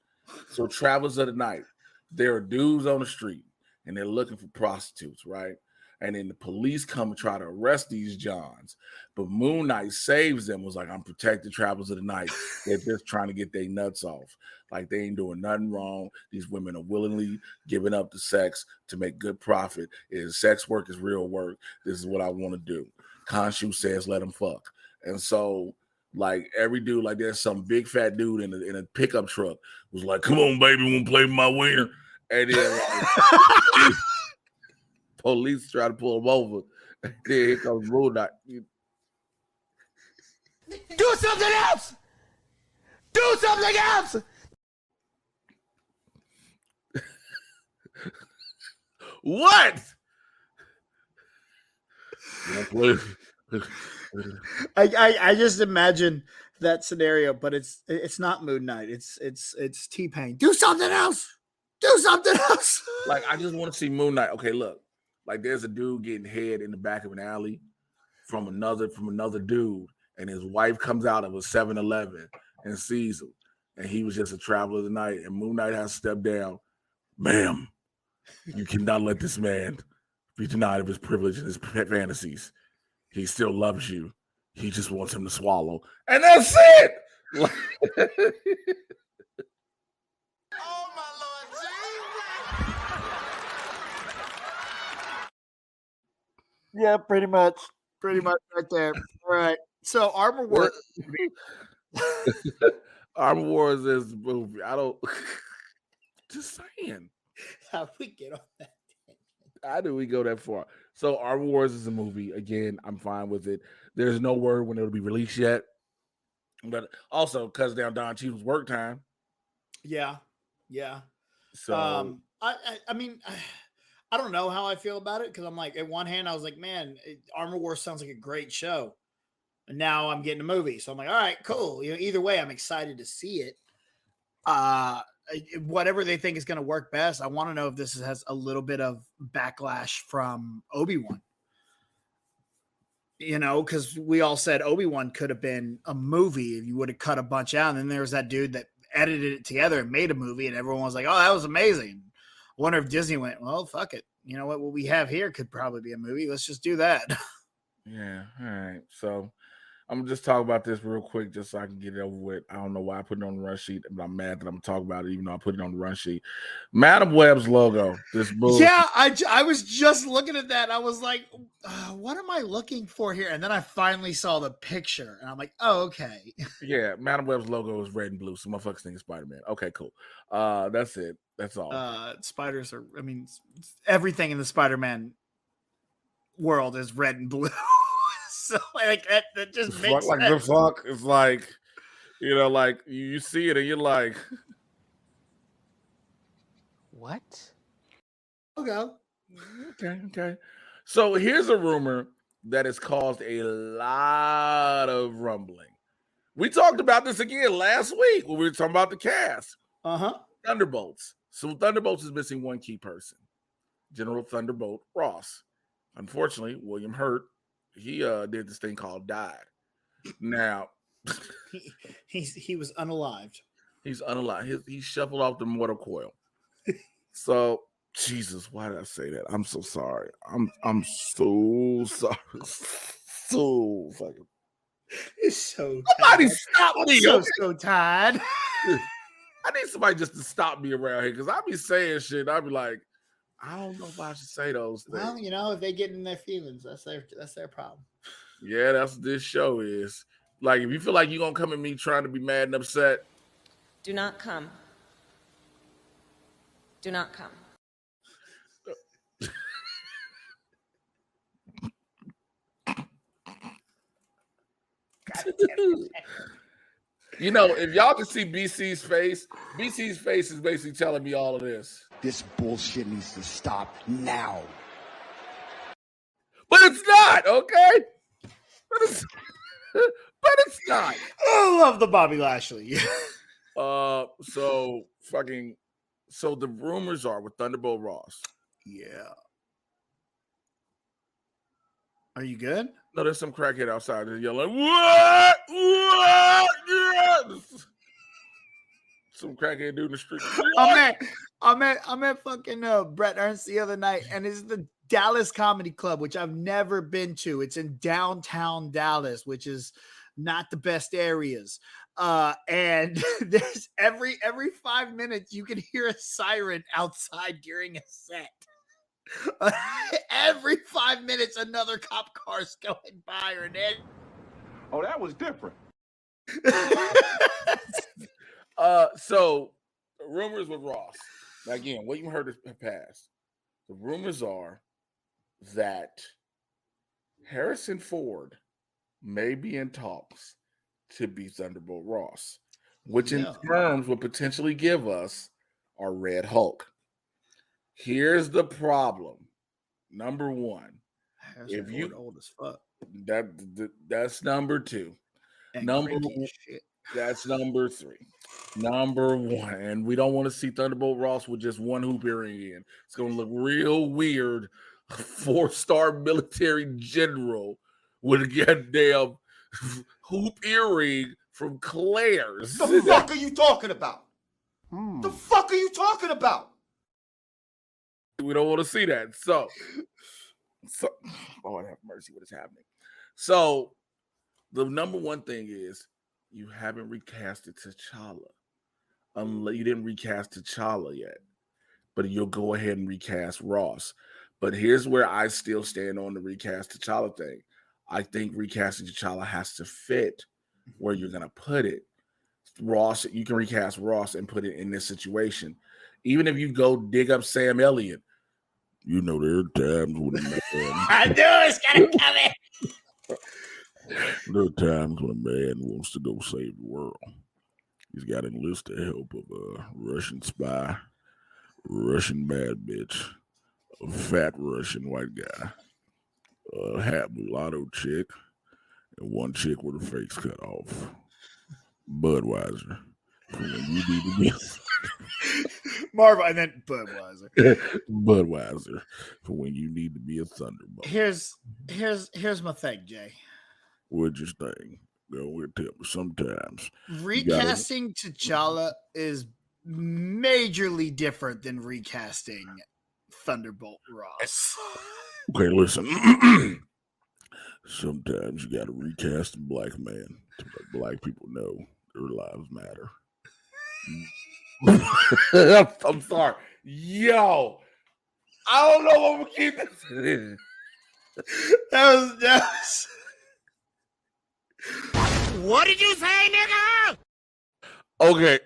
So Travelers of the Night, there are dudes on the street and they're looking for prostitutes, right? And then the police come and try to arrest these Johns. But Moon Knight saves them, was like, I'm protecting Travelers of the Night. They're just trying to get their nuts off. Like, they ain't doing nothing wrong. These women are willingly giving up the sex to make good profit. Sex work is real work. This is what I want to do. Khonshu says, let them fuck. And so, like, every dude, like, there's some big fat dude in a pickup truck was like, come on, baby, want to play with my wiener? And then like, police try to pull him over. And then here comes Moon Knight. Do something else! Do something else! What? I just imagine that scenario, but it's not Moon Knight. It's T-Pain. Do something else. Do something else. Like, I just want to see Moon Knight. Okay, look, like there's a dude getting head in the back of an alley from another dude, and his wife comes out of a 7-Eleven and sees him, and he was just a traveler of the night, and Moon Knight has to step down. Ma'am, you cannot let this man be denied of his privilege and his fantasies. He still loves you. He just wants him to swallow, and that's it. Oh my Lord Jesus! Yeah, pretty much right there. All right. So Armor Wars. Armor Wars is the movie. I don't. Just saying. How we get on that? How do we go that far? So Armor Wars is a movie. Again, I'm fine with it. There's no word when it'll be released yet. But also cuts down Don Cheadle's work time. Yeah. So I mean, I don't know how I feel about it because I'm like, at one hand, I was like, man, Armor Wars sounds like a great show. And now I'm getting a movie. So I'm like, all right, cool. You know, either way, I'm excited to see it. Whatever they think is going to work best. I want to know if this has a little bit of backlash from Obi-Wan. you know, because we all said Obi-Wan could have been a movie if you would have cut a bunch out. And then there was that dude that edited it together and made a movie, and everyone was like, oh, that was amazing. I wonder if Disney went, well, fuck it. You know what we have here could probably be a movie. Let's just do that. Yeah, all right. So I'm gonna just talk about this real quick, just so I can get it over with. I don't know why I put it on the run sheet, but I'm mad that I'm talking about it, even though I put it on the run sheet. Madam Web's logo. This bullshit. Yeah, I was just looking at that. I was like, what am I looking for here? And then I finally saw the picture, and I'm like, oh, okay. Yeah, Madam Web's logo is red and blue, so motherfuckers think it's Spider-Man. Okay, cool. That's it. That's all. Spiders are, I mean, everything in the Spider-Man world is red and blue. So like that just makes like sense. the fuck. It's like, you know, like you see it and you're like, What? okay. So here's a rumor that has caused a lot of rumbling. We talked about this again last week when we were talking about the cast. Thunderbolts. So Thunderbolts is missing one key person, General Thunderbolt Ross. Unfortunately, William Hurt, he did this thing called died. Now he was unalived. He's unalived. He shuffled off the mortal coil. So Jesus, why did I say that? I'm so sorry. I'm so sorry. So fucking. It's so somebody tired. stop me. So tired. I need somebody just to stop me around here because I be saying shit. I be like, I don't know if I should say those things. Well, you know, if they get in their feelings, that's their problem. Yeah, that's what this show is. Like, if you feel like you're gonna come at me trying to be mad and upset, do not come. Do not come. You know, if y'all can see BC's face is basically telling me all of this. This bullshit needs to stop now. But it's not, okay? But it's not. I love the Bobby Lashley. So the rumors are with Thunderbolt Ross. Yeah. Are you good? No, there's some crackhead outside that's yelling, what? Yeah. Some crackhead dude in the street. I'm at fucking Bret Ernst the other night, and it's the Dallas Comedy Club, which I've never been to. It's in downtown Dallas, which is not the best areas. And there's every 5 minutes you can hear a siren outside during a set. Every 5 minutes, another cop car's going by or dead. Oh, that was different. So rumors with Ross. Now, again, what you heard is past. The rumors are that Harrison Ford may be in talks to be Thunderbolt Ross, which in terms would potentially give us our Red Hulk. Here's the problem. Number one, Harrison Ford old as fuck. That's number two. And That's number three. Number one, and we don't want to see Thunderbolt Ross with just one hoop earring in. It's going to look real weird. 4-star military general with a goddamn hoop earring from Claire's. The fuck are you talking about? The fuck are you talking about? We don't want to see that. So Lord have mercy, what is happening? So the number one thing is you haven't recasted T'Challa. Unless you didn't recast T'Challa yet, but you'll go ahead and recast Ross. But here's where I still stand on the recast T'Challa thing. I think recasting T'Challa has to fit where you're gonna put it. Ross, you can recast Ross and put it in this situation. Even if you go dig up Sam Elliott, you know there are times when I knew it's gonna come in. There are times when a man wants to go save the world. He's got to enlist the help of a Russian spy, Russian bad bitch, a fat Russian white guy, a hat mulatto chick, and one chick with her face cut off. Budweiser. Marvel, and then Budweiser. Budweiser for when you need to be a Thunderbolt. Here's my thing, Jay. What's your thing? Go with tell me sometimes. Recasting T'Challa is majorly different than recasting Thunderbolt Ross. Okay, listen. Sometimes you got to recast a black man to let black people know their lives matter. I'm sorry. Yo, I don't know what we keep this. That was What did you say, nigga? Okay.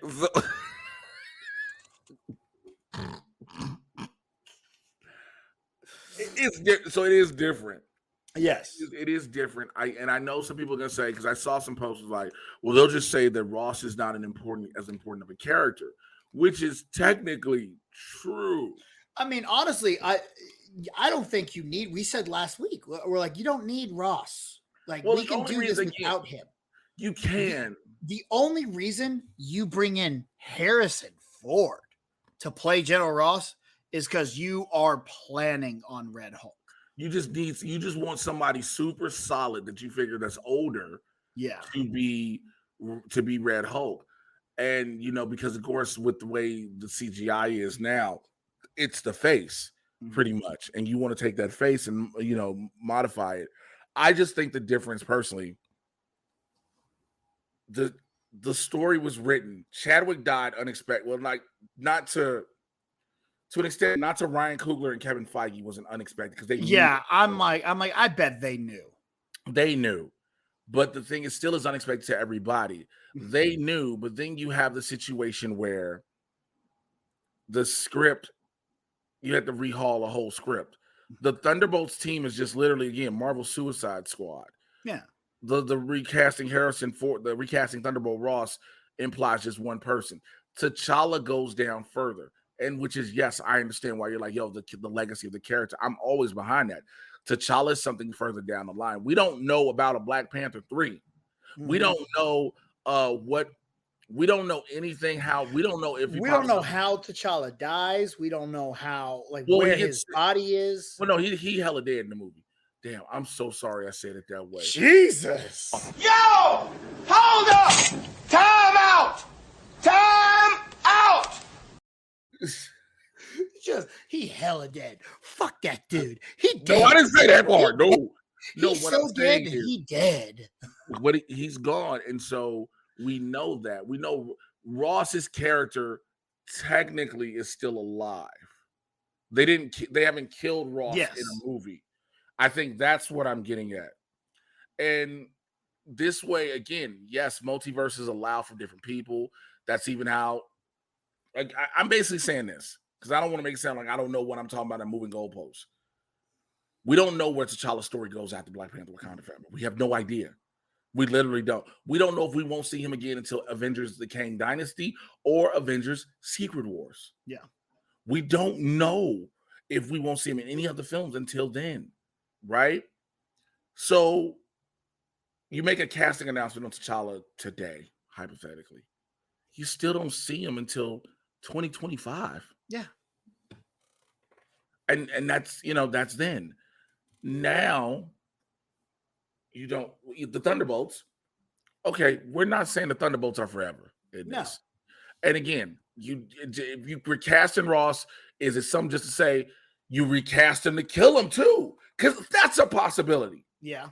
So, it is different. yes. It is different. I know some people are gonna say, because I saw some posts like, well, they'll just say that Ross is not as important of a character, which is technically true. I mean, honestly, I don't think you need. We said last week, we're like, you don't need Ross. Like, we can do this without him. You can. The only reason you bring in Harrison Ford to play General Ross is because you are planning on Red Hulk. You just want somebody super solid that you figure that's older, Yeah, to be Red Hulk. And because of course with the way the CGI is now, it's the face pretty much, and you want to take that face and modify it. I just think the difference personally, the story was written. Chadwick died unexpected. Well, like not to an extent, not to Ryan Coogler and Kevin Feige wasn't unexpected because they yeah. I'm like, I bet they knew. They knew, but the thing is still is unexpected to everybody. They knew, but then you have the situation where the script, you had to rehaul a whole script. The Thunderbolts team is just literally, again, Marvel Suicide Squad. Yeah. The recasting Harrison Ford, the recasting Thunderbolt Ross implies just one person. T'Challa goes down further. And which is, yes, I understand why you're like, yo, the legacy of the character. I'm always behind that. T'Challa is something further down the line. We don't know about a Black Panther 3. Mm-hmm. We don't know we don't know anything we don't know if we don't know how T'Challa dies. We don't know how where his body is. Well, no, he hella dead in the movie. Damn, I'm so sorry I said it that way. Jesus. Yo! Hold up! Time out! Time out! He hella dead. Fuck that dude. He dead. No, I didn't say that part. No. He's so dead that he dead. But he's gone. And so we know that. We know Ross's character technically is still alive. They haven't killed Ross in a movie. I think that's what I'm getting at. And this way, again, yes, multiverses allow for different people. That's even how I'm basically saying this because I don't want to make it sound like I don't know what I'm talking about. I'm moving goalposts. We don't know where T'Challa's story goes after Black Panther Wakanda Forever. We have no idea. We literally don't. We don't know if we won't see him again until Avengers: The Kang Dynasty or Avengers: Secret Wars. Yeah. We don't know if we won't see him in any other films until then, right? So you make a casting announcement on T'Challa today, hypothetically. You still don't see him until 2025. Yeah. And that's, that's then. Now, you don't, the Thunderbolts, okay, we're not saying the Thunderbolts are forever in this. And again, if you recasting Ross, is it something just to say you recast him to kill him too? Because that's a possibility. Yeah.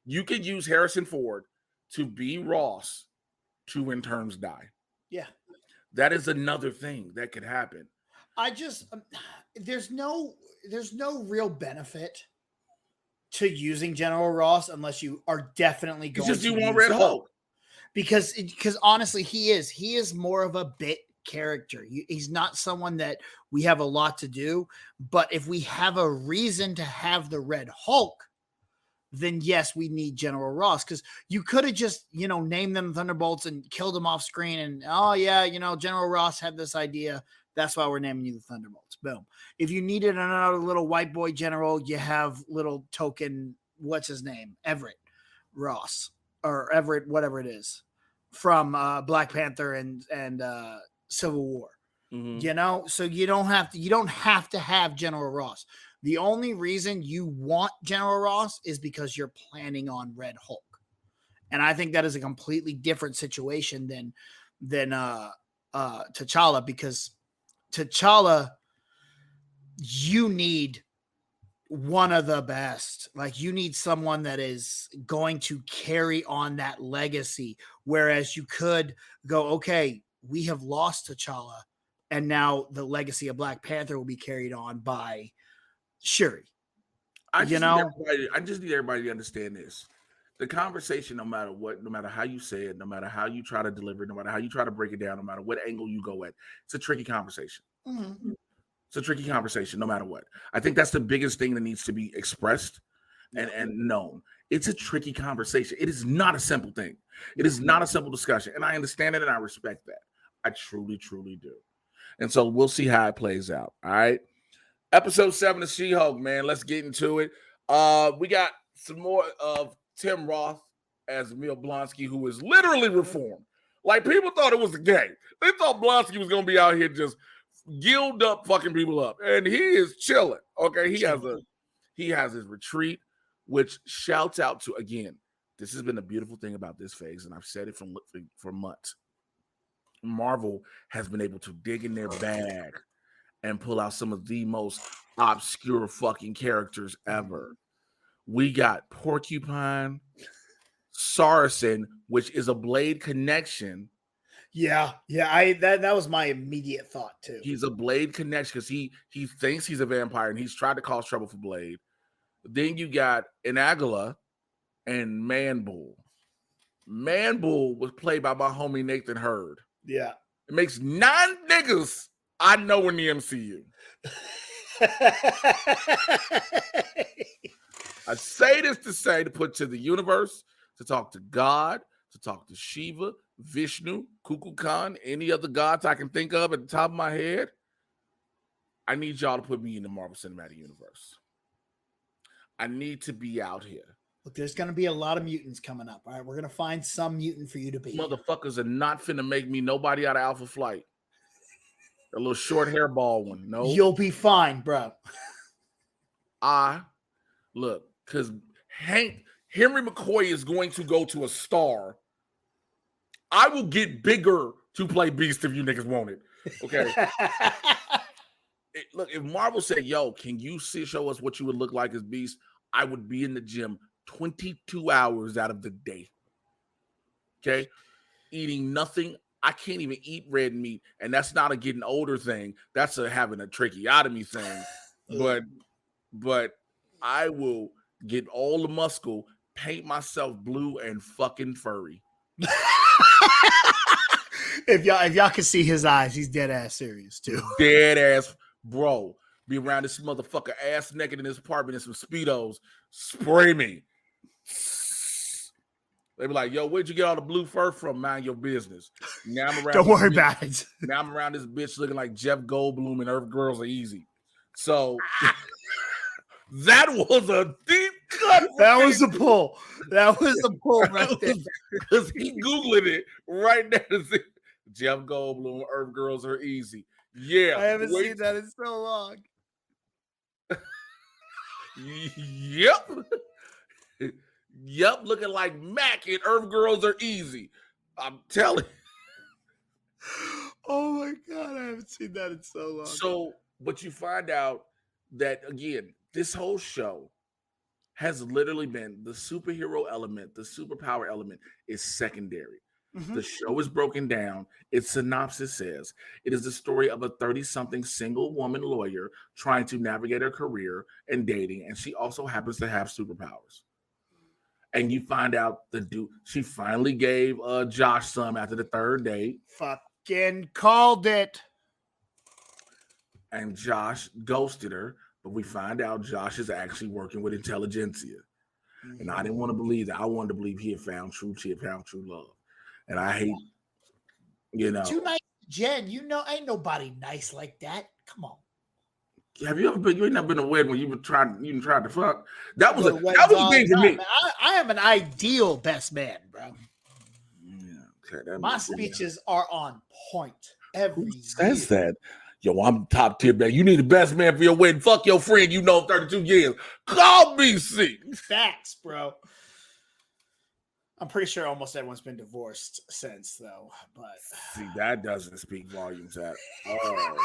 You could use Harrison Ford to be Ross to when terms die. Yeah. That is another thing that could happen. I just there's no real benefit to using General Ross unless you are definitely going just to you want Red Hulk. Because honestly, he is more of a bit character. He's not someone that we have a lot to do, but if we have a reason to have the Red Hulk, then yes, we need General Ross, because you could have just, named them Thunderbolts and killed them off screen and, General Ross had this idea. That's why we're naming you the Thunderbolts. Boom. If you needed another little white boy general, you have little token, what's his name? Everett Ross or Everett, whatever it is, from Black Panther and Civil War. You know, so you don't have to have General Ross. The only reason you want General Ross is because you're planning on Red Hulk. And I think that is a completely different situation than T'Challa, because T'Challa, you need one of the best. Like, you need someone that is going to carry on that legacy. Whereas you could go, okay, we have lost T'Challa, and now the legacy of Black Panther will be carried on by Shuri. I just need everybody to understand this. The conversation, no matter what, no matter how you say it, no matter how you try to deliver it, no matter how you try to break it down, no matter what angle you go at, it's a tricky conversation. Mm-hmm. It's a tricky conversation, no matter what. I think that's the biggest thing that needs to be expressed and known. It's a tricky conversation. It is not a simple thing. It is not a simple discussion. And I understand it and I respect that. I truly, truly do. And so we'll see how it plays out. All right. Episode 7 of She-Hulk, man. Let's get into it. We got some more of Tim Roth as Emil Blonsky, who is literally reformed. Like, people thought it was a game. They thought Blonsky was going to be out here just gilled up, fucking people up. And he is chilling. Okay. He has his retreat, which shouts out to, again, this has been a beautiful thing about this phase. And I've said it for months. Marvel has been able to dig in their bag and pull out some of the most obscure fucking characters ever. We got Porcupine, Saracen, which is a Blade connection. Yeah. That was my immediate thought too. He's a Blade connection because he thinks he's a vampire and he's tried to cause trouble for Blade. Then you got Inagala and Man-Bull. Man-Bull was played by my homie Nathan Hurd. Yeah. It makes 9 niggas I know in the MCU. I say this to put to the universe, to talk to God, to talk to Shiva, Vishnu, Kukulkan, any other gods I can think of at the top of my head. I need y'all to put me in the Marvel Cinematic Universe. I need to be out here. Look, there's going to be a lot of mutants coming up. All right, we're going to find some mutant for you to be. Motherfuckers are not finna make me nobody out of Alpha Flight. A little short hairball one. No. You'll be fine, bro. Look, because Henry McCoy is going to go to a star. I will get bigger to play Beast if you niggas want it. Okay. Look, if Marvel said, yo, can you show us what you would look like as Beast? I would be in the gym 22 hours out of the day. Okay. Eating nothing. I can't even eat red meat. And that's not a getting older thing. That's having a tracheotomy thing. But I will get all the muscle, paint myself blue and fucking furry. If y'all can see his eyes, he's dead ass serious too. Dead ass, bro. Be around this motherfucker ass naked in his apartment in some Speedos. Spray me. They be like, yo, where'd you get all the blue fur from? Mind your business. Now I'm around. Don't worry about it. Now I'm around this bitch looking like Jeff Goldblum and Earth Girls Are Easy. So that was a deep cut. That was a pull. That was a pull right there. Because he Googled it right there to see Jeff Goldblum, Earth Girls Are Easy. Yeah. I haven't seen that in so long. Yep. Yep, looking like Mac and Earth Girls Are Easy. I'm telling you. Oh my God, I haven't seen that in so long. So, but you find out that, again, this whole show has literally been the superhero element, the superpower element is secondary. Mm-hmm. The show is broken down. Its synopsis says it is the story of a 30-something single woman lawyer trying to navigate her career and dating, and she also happens to have superpowers. And you find out she finally gave Josh some after the 3rd date. Fucking called it. And Josh ghosted her, but we find out Josh is actually working with intelligentsia. Mm-hmm. And I didn't want to believe that. I wanted to believe she had found true love. And I hate, Too nice, Jen. Ain't nobody nice like that. Come on. Have you ever been? You ain't never been to a wedding when you tried to fuck. That was a thing for me. I am an ideal best man, bro. Yeah, okay, my speeches are on point. Every says that? Yo, I'm top tier, man. You need the best man for your wedding. Fuck your friend you know 32 years. Call BC. Facts, bro. I'm pretty sure almost everyone's been divorced since, though. But see, that doesn't speak volumes at all.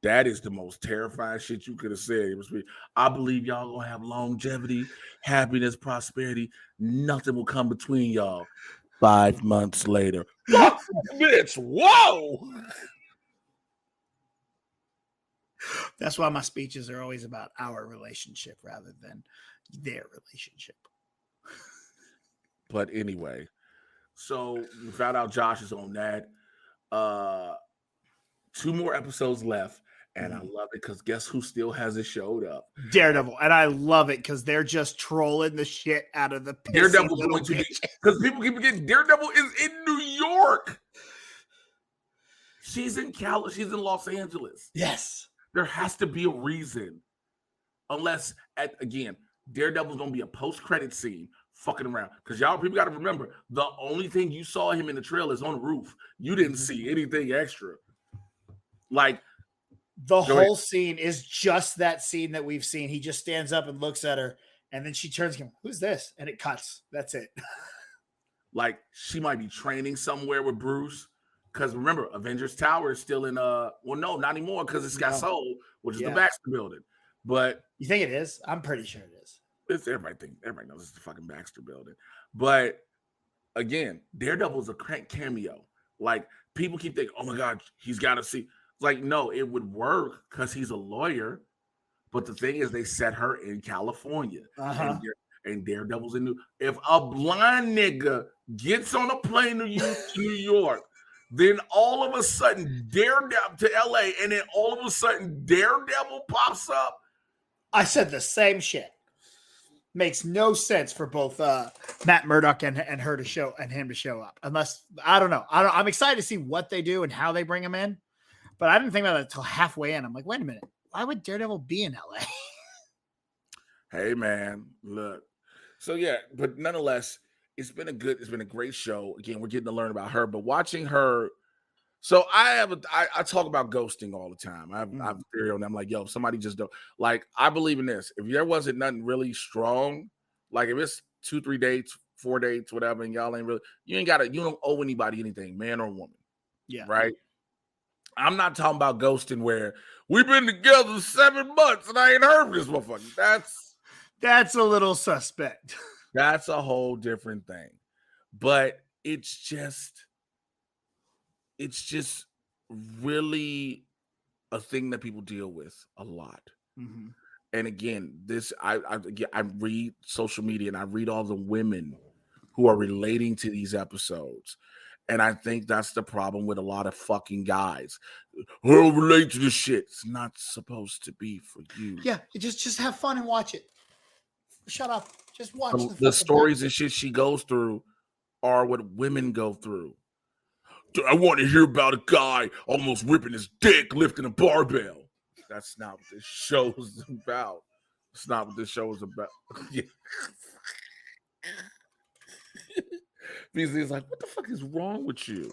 That is the most terrifying shit you could have said. It was me. I believe y'all gonna have longevity, happiness, prosperity. Nothing will come between y'all. 5 months later, fuck bitch. Whoa. that's why my speeches are always about our relationship rather than their relationship. But anyway, so we found out Josh is on that. 2 more episodes left, and I love it because guess who still hasn't showed up? Daredevil, and I love it because they're just trolling the shit out of the Daredevil going to be because people keep forgetting Daredevil is in New York. She's in she's in Los Angeles. Yes, there has to be a reason, unless again Daredevil's gonna be a post-credit scene. Fucking around because y'all people got to remember the only thing you saw him in the trailer is on the roof. You didn't see anything extra. Like the whole scene is just that scene that we've seen. He just stands up and looks at her, and then she turns to him. Who's this? And it cuts. That's it. Like she might be training somewhere with Bruce. Because remember, Avengers Tower is still in well, no, not anymore because it's got sold, which is the Baxter Building. But you think it is? I'm pretty sure it is. It's everybody knows it's the fucking Baxter Building. But again, Daredevil's a cameo. Like people keep thinking, oh my God, he's got to see. Like, no, it would work because he's a lawyer. But the thing is, they set her in California. And Daredevil's in if a blind nigga gets on a plane to New York, then all of a sudden Daredevil to LA, and then all of a sudden Daredevil pops up. I said the same shit. Makes no sense for both Matt Murdock and her to show and him to show up. Unless I don't know. I'm excited to see what they do and how they bring him in. But I didn't think about it until halfway in. I'm like, wait a minute. Why would Daredevil be in LA? Hey man, look. So yeah, but nonetheless, it's been a great show. Again, we're getting to learn about her, but watching her. So I talk about ghosting all the time. I have a theory on that. I'm like, yo, somebody just don't like. I believe in this. If there wasn't nothing really strong, like if it's 2, 3 dates, 4 dates, whatever, and y'all ain't really, you don't owe anybody anything, man or woman. Yeah. Right. I'm not talking about ghosting where we've been together 7 months and I ain't heard from this motherfucker. That's a little suspect. That's a whole different thing. But it's just really a thing that people deal with a lot. Mm-hmm. And again, I read social media and I read all the women who are relating to these episodes. And I think that's the problem with a lot of fucking guys who don't relate to this shit. It's not supposed to be for you. Yeah, just have fun and watch it. Shut up. Just watch the stories and shit she goes through are what women go through. I want to hear about a guy almost ripping his dick lifting a barbell. That's not what this show is about. It's not what this show is about. BZ's like, what the fuck is wrong with you?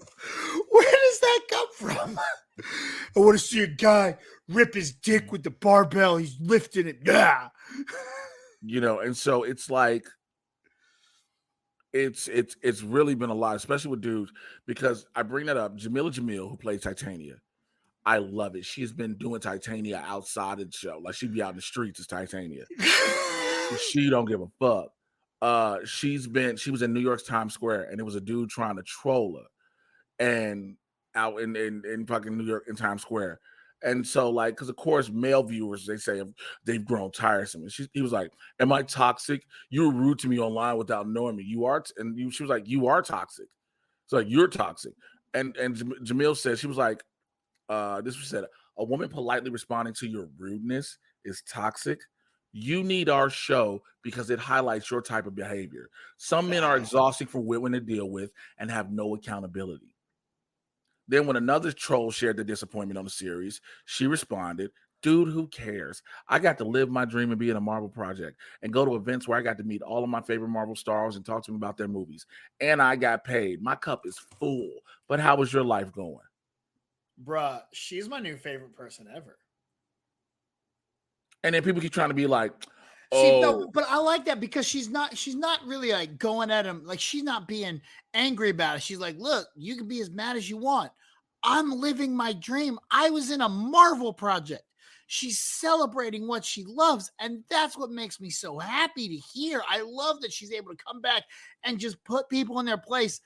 Where does that come from? I want to see a guy rip his dick with the barbell. He's lifting it. Yeah. And so it's like, it's really been a lot, especially with dudes, because I bring that up. Jamila Jamil, who played Titania, I love it. She's been doing Titania outside of the show. Like she'd be out in the streets as Titania. She don't give a fuck. She was in New York's Times Square, and it was a dude trying to troll her, and out in fucking New York in Times Square. And so, like, because of course, male viewers, they say they've grown tiresome. And he was like, "Am I toxic? You were rude to me online without knowing me. You are." She was like, "You are toxic." It's like, "You're toxic." And Jamil said, she was like, "This was said, a woman politely responding to your rudeness is toxic. You need our show because it highlights your type of behavior. Some men are exhausting for women to deal with and have no accountability." Then when another troll shared the disappointment on the series, she responded, "Dude, who cares? I got to live my dream and be in a Marvel project and go to events where I got to meet all of my favorite Marvel stars and talk to them about their movies. And I got paid. My cup is full. But how was your life going?" Bruh, she's my new favorite person ever. And then people keep trying to be like, See, no, but I like that because she's not really like going at him. Like she's not being angry about it. She's like, look, you can be as mad as you want. I'm living my dream. I was in a Marvel project. She's celebrating what she loves. And that's what makes me so happy to hear. I love that she's able to come back and just put people in their place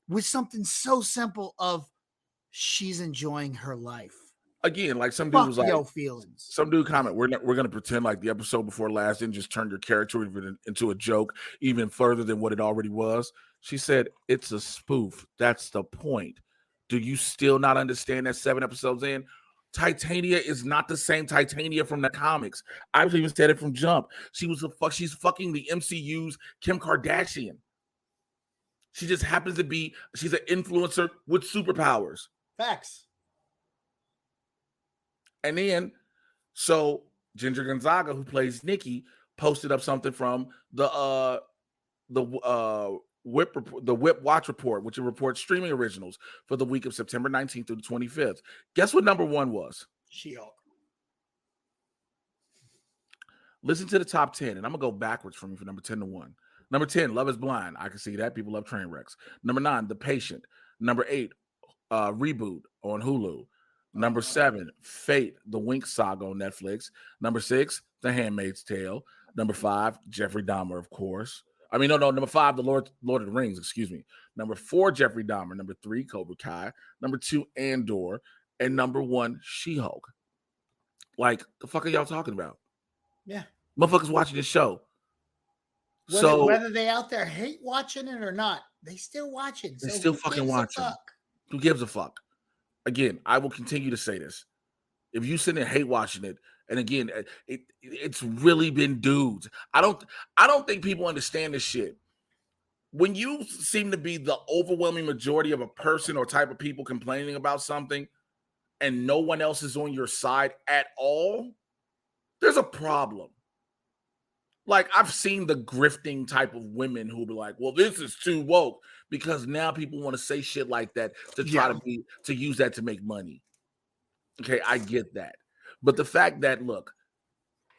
with something so simple of she's enjoying her life. again, like some dude was like, Yo feelings. some dude comment, we're gonna pretend like the episode before last didn't just turn your character into a joke even further than what it already was. She said it's a spoof. That's the point. Do you still not understand that 7 episodes in? Titania is not the same Titania from the comics. I've even said it from jump. She's fucking the MCU's Kim Kardashian. She just happens to be, she's an influencer with superpowers. Facts. And then, so Ginger Gonzaga, who plays Nikki, posted up something from the Whip Watch Report, which reports streaming originals for the week of September 19th through the 25th. Guess what number 1 was? She-Hulk. Listen to the top 10, and I'm gonna go backwards from you for number 10 to 1. Number 10, Love is Blind. I can see that. People love train wrecks. Number 9, The Patient. Number 8, Reboot on Hulu. Number 7, Fate, the Wink Saga on Netflix. Number 6, The Handmaid's Tale. Number 5, Jeffrey Dahmer, of course. Number 5, The Lord of the Rings, excuse me. Number 4, Jeffrey Dahmer. Number 3, Cobra Kai. Number 2, Andor. And number 1, She-Hulk. Like, the fuck are y'all talking about? Yeah. Motherfuckers watching this show. Whether they out there hate watching it or not, they still watching. They still fucking watching. Who gives a fuck? Again, I will continue to say this. If you sit there hate watching it, and again, it's really been dudes. I don't think people understand this shit. When you seem to be the overwhelming majority of a person or type of people complaining about something, and no one else is on your side at all, there's a problem. Like, I've seen the grifting type of women who be like, well, this is too woke, because now people want to say shit like that to try to use that to make money. Okay, I get that. But the fact that, look,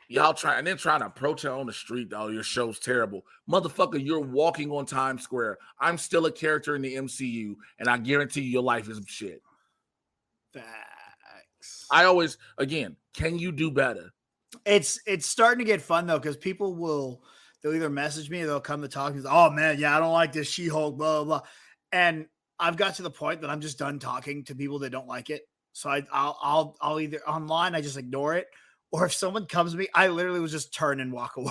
y'all trying to approach her on the street, oh, your show's terrible. Motherfucker, you're walking on Times Square. I'm still a character in the MCU, and I guarantee you your life is shit. Facts. Can you do better? It's starting to get fun though, because they'll either message me or they'll come to talk and say, oh man, yeah, I don't like this She-Hulk, blah, blah, blah. And I've got to the point that I'm just done talking to people that don't like it. So I'll either online, I just ignore it. Or if someone comes to me, I literally will just turn and walk away.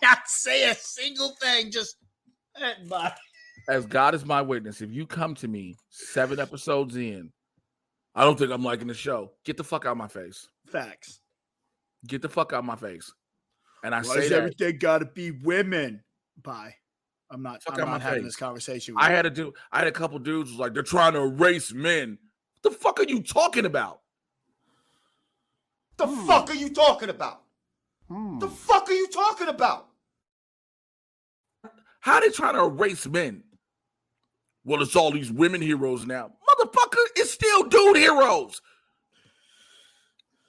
Not say a single thing, just bye. As God is my witness, if you come to me 7 episodes in, I don't think I'm liking the show. Get the fuck out of my face. Facts. Get the fuck out of my face. And I Why say does that everything gotta be women? Bye. I'm not having this conversation with I had a couple dudes who was like, they're trying to erase men. What the fuck are you talking about? The fuck are you talking about? The fuck are you talking about? How are they trying to erase men? Well, it's all these women heroes now. Motherfucker, it's still dude heroes.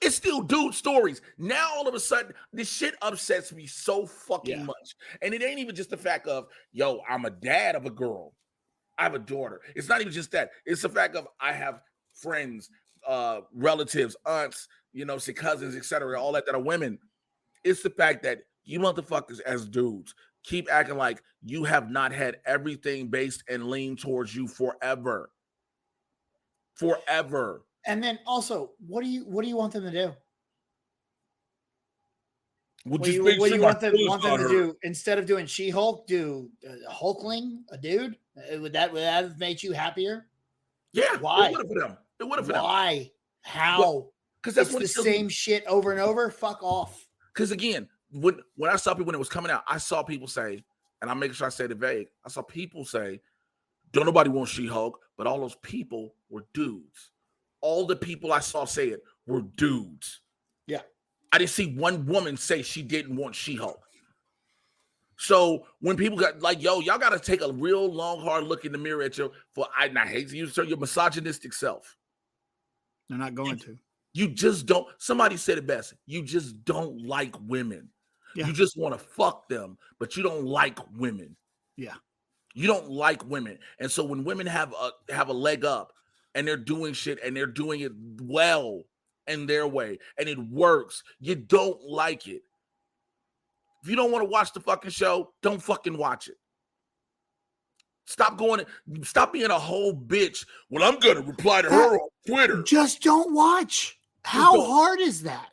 It's still dude stories. Now, all of a sudden, this shit upsets me so fucking much. And it ain't even just the fact of, yo, I'm a dad of a girl. I have a daughter. It's not even just that. It's the fact of I have friends, relatives, aunts, say cousins, etc., all that are women. It's the fact that you motherfuckers as dudes keep acting like you have not had everything based and lean towards you forever. Forever. And then also, what do you want them to do? What do you want them to do? Instead of doing She-Hulk, do Hulkling, a dude? Would that have made you happier? Yeah. Why? It would have for them. It would have for them. Why? How? Because that's the same shit over and over. Fuck off. Because again, when I saw people when it was coming out, I saw people say, and I'm making sure I say it vague. I saw people say, "Don't nobody want She-Hulk," but all those people were dudes. All the people I saw say it were dudes. Yeah. I didn't see one woman say she didn't want She-Hulk. So when people got like, yo, y'all got to take a real long, hard look in the mirror at I hate to use the term, your misogynistic self. They're not going to. You just don't. Somebody said it best. You just don't like women. Yeah. You just want to fuck them, but you don't like women. Yeah. You don't like women. And so when women have a leg up and they're doing shit and they're doing it well in their way and it works, you don't like it. If you don't want to watch the fucking show, don't fucking watch it. Stop being a whole bitch. Well, I'm going to reply to her on Twitter. Just don't watch. How hard is that?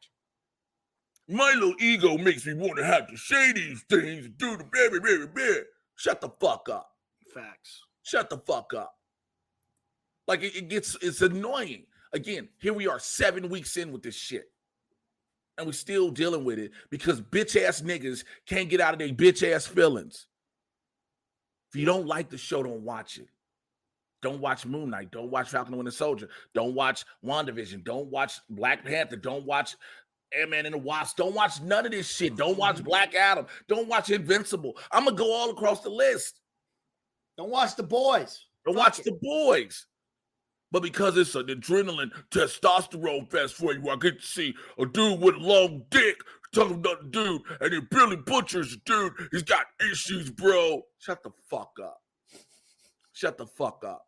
My little ego makes me want to have to say these things and do the blah, blah, blah. Shut the fuck up. Facts. Shut the fuck up. Like it's annoying. Again, here we are 7 weeks in with this shit. And we're still dealing with it because bitch ass niggas can't get out of their bitch ass feelings. If you don't like the show, don't watch it. Don't watch Moon Knight. Don't watch Falcon and Winter Soldier. Don't watch WandaVision. Don't watch Black Panther. Don't watch Ant-Man and the Wasp. Don't watch none of this shit. Don't watch Black Adam. Don't watch Invincible. I'm going to go all across the list. Don't watch The Boys. Don't watch The Boys. But because it's an adrenaline testosterone fest for you, I get to see a dude with a long dick talking about a dude, and then Billy Butcher's a dude. He's got issues, bro. Shut the fuck up. Shut the fuck up.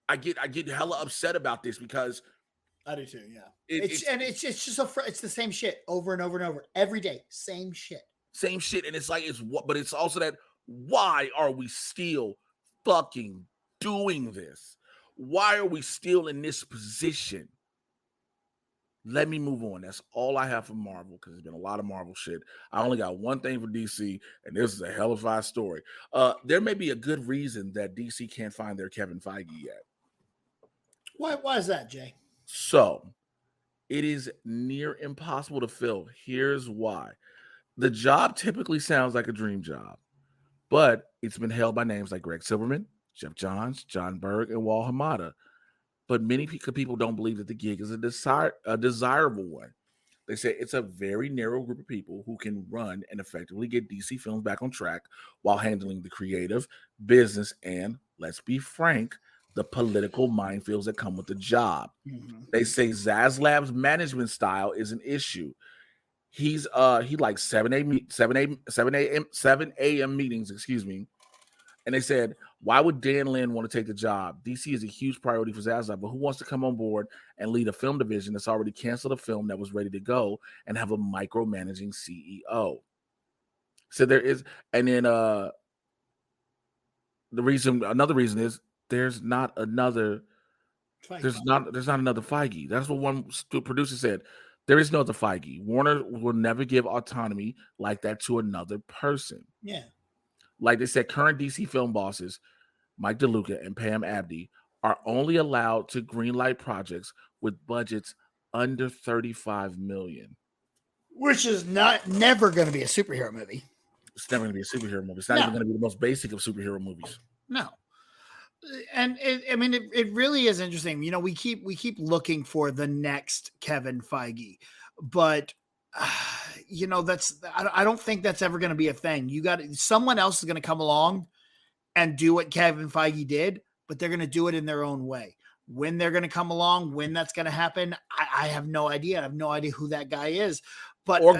I get hella upset about this because I do too. Yeah, it's just it's the same shit over and over and over every day. Same shit. Same shit, and it's like but it's also that why are we still fucking doing this? Why are we still in this position? Let me move on. That's all I have for Marvel because there's been a lot of Marvel shit. I only got one thing for DC, and this is a hell of a story. There may be a good reason that DC can't find their Kevin Feige yet. Why is that, Jay? So, it is near impossible to fill. Here's why. The job typically sounds like a dream job, but it's been held by names like Greg Silverman, Jeff Johns, John Berg, and Wal Hamada. But many people don't believe that the gig is a desirable one. They say it's a very narrow group of people who can run and effectively get DC Films back on track while handling the creative, business, and, let's be frank, the political minefields that come with the job. Mm-hmm. They say Zaslav's management style is an issue. He likes 7 a.m. meetings, and they said, why would Dan Lin want to take the job? DC is a huge priority for Zaslav, but who wants to come on board and lead a film division that's already canceled a film that was ready to go and have a micromanaging CEO? So there is, and then another reason is there's not another Feige. That's what one producer said. There is no other Feige. Warner will never give autonomy like that to another person. Yeah. Like they said, current DC film bosses, Mike DeLuca and Pam Abdi, are only allowed to greenlight projects with budgets under $35 million. Which is never going to be a superhero movie. It's never going to be a superhero movie. It's not even going to be the most basic of superhero movies. No. And it really is interesting. You know, we keep looking for the next Kevin Feige, but you know, I don't think that's ever going to be a thing. Someone else is going to come along and do what Kevin Feige did, but they're going to do it in their own way. When they're going to come along, when that's going to happen, I have no idea. I have no idea who that guy is. But you're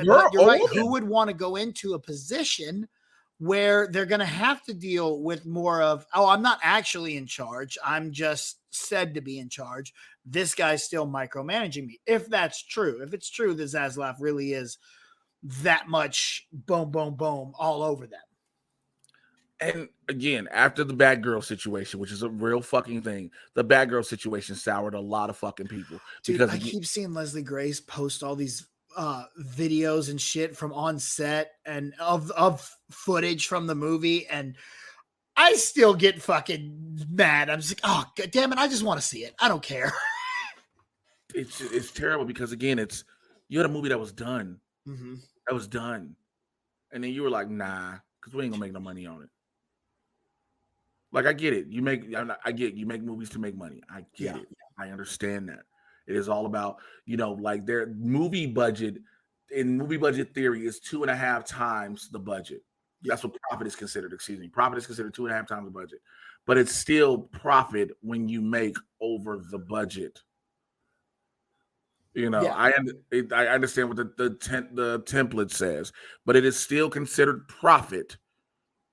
right. Who would want to go into a position where they're going to have to deal with more of, I'm not actually in charge. I'm just said to be in charge. This guy's still micromanaging me. If that's true, if it's true that Zaslav really is that much boom, boom, boom all over them. And again, after the Bad Girl situation, which is a real fucking thing, the Bad Girl situation soured a lot of fucking people. Dude, I keep seeing Leslie Grace post all these videos and shit from on set and of footage from the movie, and I still get fucking mad. I'm just like, oh god damn it, I just want to see it. I don't care. It's terrible because again, you had a movie that was done. Mm-hmm. That was done. And then you were like, nah, because we ain't gonna make no money on it. Like I get it. You make movies to make money. I get it. I understand that. It is all about, like their movie budget in movie budget theory is 2.5 times the budget. That's what profit is considered. Profit is considered 2.5 times the budget, but it's still profit when you make over the budget. You know, Yeah. I understand what the template says, but it is still considered profit.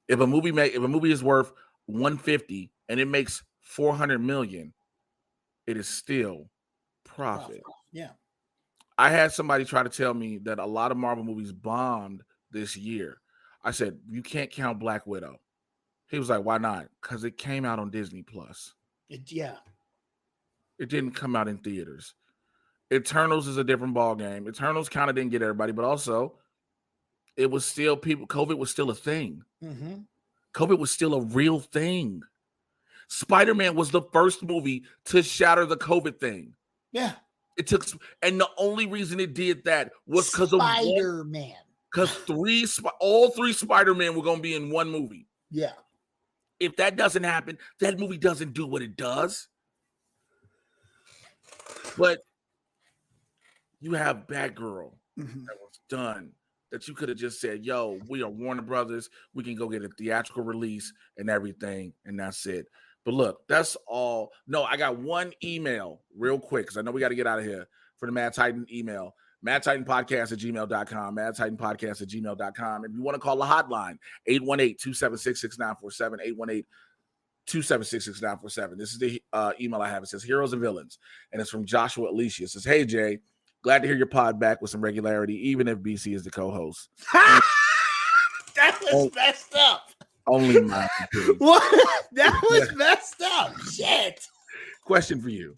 If a movie is worth 150 and it makes 400 million, it is still profit. Yeah. I had somebody try to tell me that a lot of Marvel movies bombed this year. I said, you can't count Black Widow. He was like, why not? Because it came out on Disney Plus. Yeah. It didn't come out in theaters. Eternals is a different ball game. Eternals kind of didn't get everybody, but also it was still people. COVID was still a thing. Mm-hmm. COVID was still a real thing. Spider-Man was the first movie to shatter the COVID thing. Yeah. It took, and the only reason it did that was because Spider-Man. Because all three Spider-Man were going to be in one movie. Yeah. If that doesn't happen, that movie doesn't do what it does. But you have Batgirl that was done, that you could have just said, yo, we are Warner Brothers. We can go get a theatrical release and everything, and that's it. But look, that's all. No, I got one email real quick because I know we got to get out of here for the Mad Titan email. MadTitanPodcast@gmail.com. MadTitanPodcast@gmail.com. If you want to call the hotline, 818-276-6947, 818-276-6947. This is the email I have. It says Heroes and Villains, and it's from Joshua Alicia. It says, hey, Jay, glad to hear your pod back with some regularity, even if BC is the co-host. That was messed up. Only my What? That was messed up. Shit. Question for you.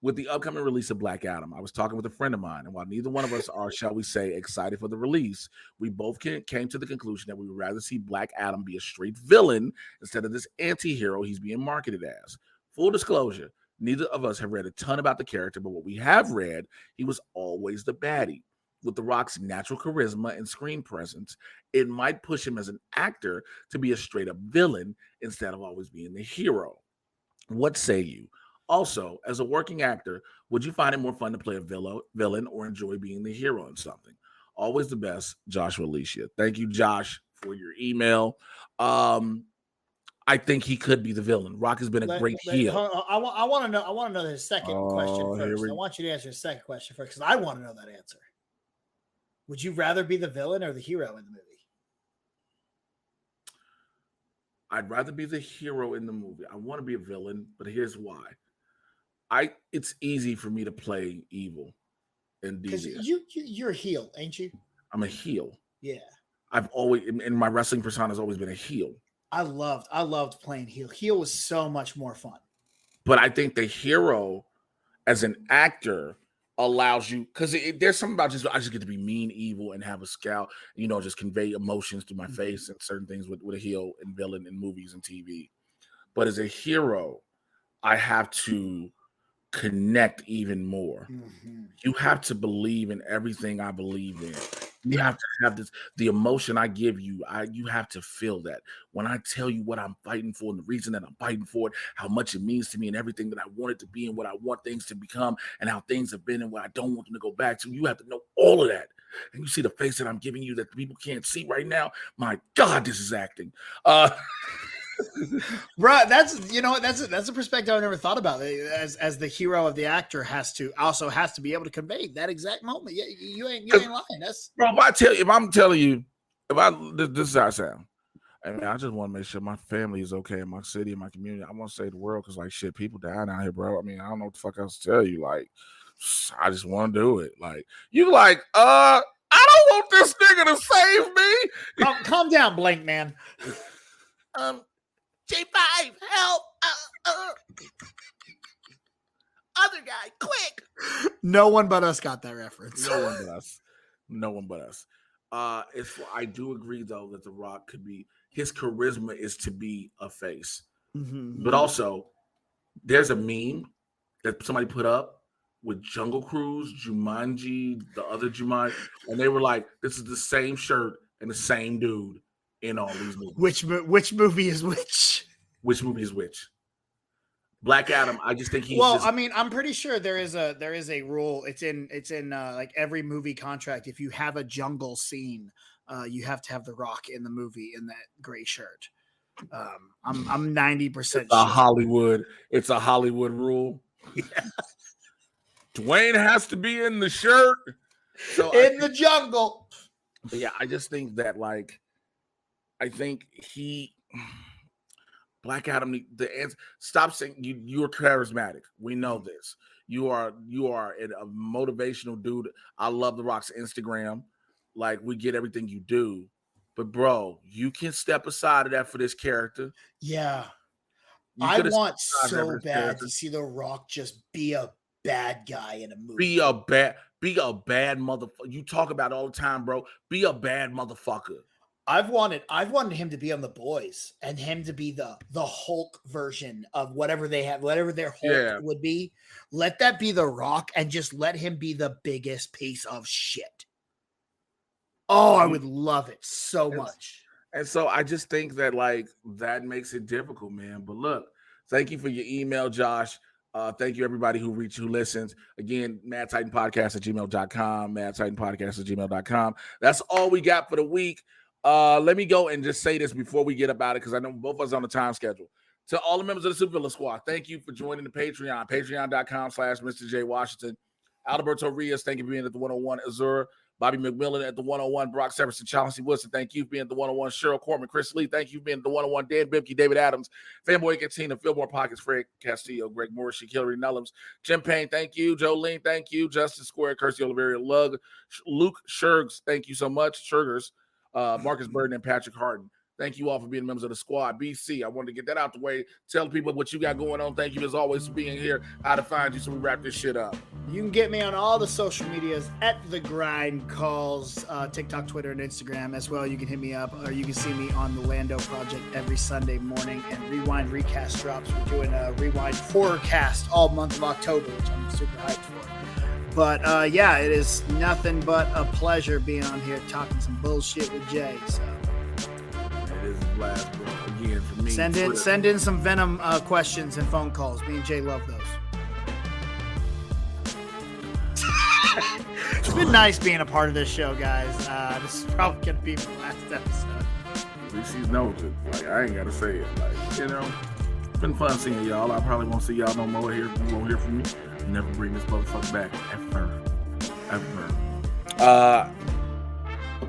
With the upcoming release of Black Adam, I was talking with a friend of mine, and while neither one of us are, shall we say, excited for the release, we both came to the conclusion that we would rather see Black Adam be a straight villain instead of this anti-hero he's being marketed as. Full disclosure, neither of us have read a ton about the character, but what we have read, he was always the baddie. With The Rock's natural charisma and screen presence, it might push him as an actor to be a straight-up villain instead of always being the hero. What say you? Also, as a working actor, would you find it more fun to play a villain or enjoy being the hero in something? Always the best, Joshua Alicia. Thank you, Josh, for your email. I think he could be the villain. Rock has been a great heel. I want to know his second question first. I want you to answer his second question first because I want to know that answer. Would you rather be the villain or the hero in the movie? I'd rather be the hero in the movie. I want to be a villain, but here's why. It's easy for me to play evil and because devious. You're a heel, ain't you? I'm a heel. Yeah. I've always, in my wrestling persona, has always been a heel. I loved playing heel. Heel was so much more fun. But I think the hero, as an actor, allows you, because there's something about I just get to be mean, evil, and have a scowl, just convey emotions through my face and certain things with a heel and villain in movies and TV. But as a hero, I have to connect even more. Mm-hmm. You have to believe in everything I believe in. You have to have the emotion I give you. You have to feel that when I tell you what I'm fighting for and the reason that I'm fighting for it, how much it means to me and everything that I want it to be and what I want things to become and how things have been and what I don't want them to go back to. You have to know all of that. And you see the face that I'm giving you that people can't see right now. My God, this is acting. Right, that's a perspective I've never thought about. As the hero of the actor has to be able to convey that exact moment. Yeah, you ain't lying. That's bro. If I'm telling you, this is how I sound. I mean, I just want to make sure my family is okay in my city, in my community. I want to save the world because, like, shit, people dying out here, bro. I mean, I don't know what the fuck else to tell you. Like, I just want to do it. Like, you like, I don't want this nigga to save me. Calm down, Blank Man. J5, help! Other guy, quick! No one but us got that reference. No one but us. I do agree though that The Rock could be, his charisma is to be a face, but also there's a meme that somebody put up with Jungle Cruise, Jumanji, the other Jumanji, and they were like, "This is the same shirt and the same dude in all these movies." Which movie is which? Which movie is which? Black Adam. I just think he's. Well, I mean, I'm pretty sure there is a rule. It's in like every movie contract. If you have a jungle scene, you have to have The Rock in the movie in that gray shirt. I'm 90% sure. It's a Hollywood rule. Yeah. Dwayne has to be in the shirt. So In the jungle. But yeah, I just think that I think Black Adam, the answer. Stop saying you're charismatic. We know this. You are a motivational dude. I love The Rock's Instagram. Like, we get everything you do, but bro, you can step aside of that for this character. Yeah. You I coulda want stepped aside so for this bad character. to see The Rock just be a bad guy in a movie. Be a bad motherfucker. You talk about it all the time, bro. Be a bad motherfucker. I've wanted him to be on The Boys and him to be the Hulk version of whatever they have, whatever their Hulk would be. Let that be The Rock and just let him be the biggest piece of shit. Oh, I would love it so much. And so I just think that that makes it difficult, man. But look, thank you for your email, Josh. Thank you, everybody who listens. Again, madtitanpodcast@gmail.com, madtitanpodcast@gmail.com. That's all we got for the week. Let me go and just say this before we get about it, because I know both of us on the time schedule. To all the members of the Supervillain Squad, thank you for joining the Patreon, patreon.com/Mr. J. Washington. Alberto Rios, thank you for being at the 101. Azura, Bobby McMillan at the 101. Brock Severson, Chauncey Wilson, thank you for being at the 101. Cheryl Corman, Chris Lee, thank you for being at the 101. Dan Bimke, David Adams, Fanboy Katina, Fillmore Pockets, Fred Castillo, Greg Morris, Hillary Nullums, Jim Payne, thank you. Jolene, thank you. Justice Square, Kirsty Oliveria, Luke Shergs, thank you so much. Shergers. Marcus Burden and Patrick Harden. Thank you all for being members of the squad. BC, I wanted to get that out the way. Tell people what you got going on. Thank you as always for being here. How to find you so we wrap this shit up. You can get me on all the social medias at TheGrindCalls, TikTok, Twitter, and Instagram as well. You can hit me up, or you can see me on the Lando Project every Sunday morning. And Rewind Recast drops. We're doing a Rewind Horrorcast all month of October, which I'm super hyped for. But yeah, it is nothing but a pleasure being on here talking some bullshit with Jay. So it is a blast, bro. Again, for me, send in some Venom questions and phone calls. Me and Jay love those. It's been nice being a part of this show, guys. This is probably gonna be my last episode. At least he's noted. I ain't gotta say it. It's been fun seeing y'all. I probably won't see y'all no more here. You won't hear from me. Never bring this motherfucker back ever.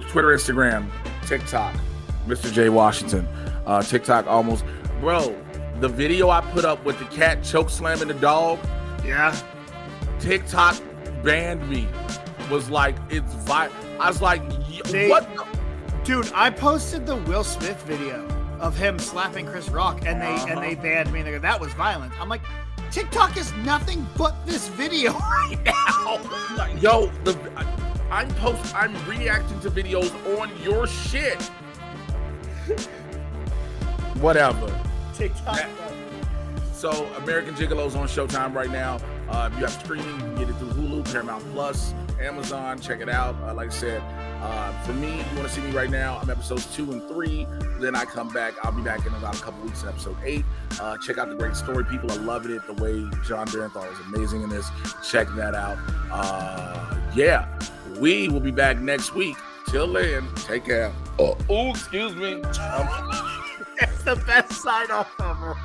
Twitter, Instagram, TikTok, Mr. J. Washington. TikTok almost, bro. The video I put up with the cat choke slamming the dog. Yeah. TikTok banned me. Was like it's I was like, what? Dude, I posted the Will Smith video of him slapping Chris Rock, and they banned me. And they go, that was violent. I'm like, TikTok is nothing but this video right now. Yo, I'm reacting to videos on your shit. Whatever. TikTok. So American Gigolo's on Showtime right now. If you have streaming, you can get it through Hulu, Paramount Plus, Amazon. Check it out. Like I said, for me, you want to see me right now, I'm episodes 2 and 3. Then I come back. I'll be back in about a couple weeks in episode 8. Check out the great story. People are loving it. The way John Barenthal is amazing in this. Check that out. Yeah, we will be back next week. Till then, take care. Oh, excuse me. It's the best sign off ever.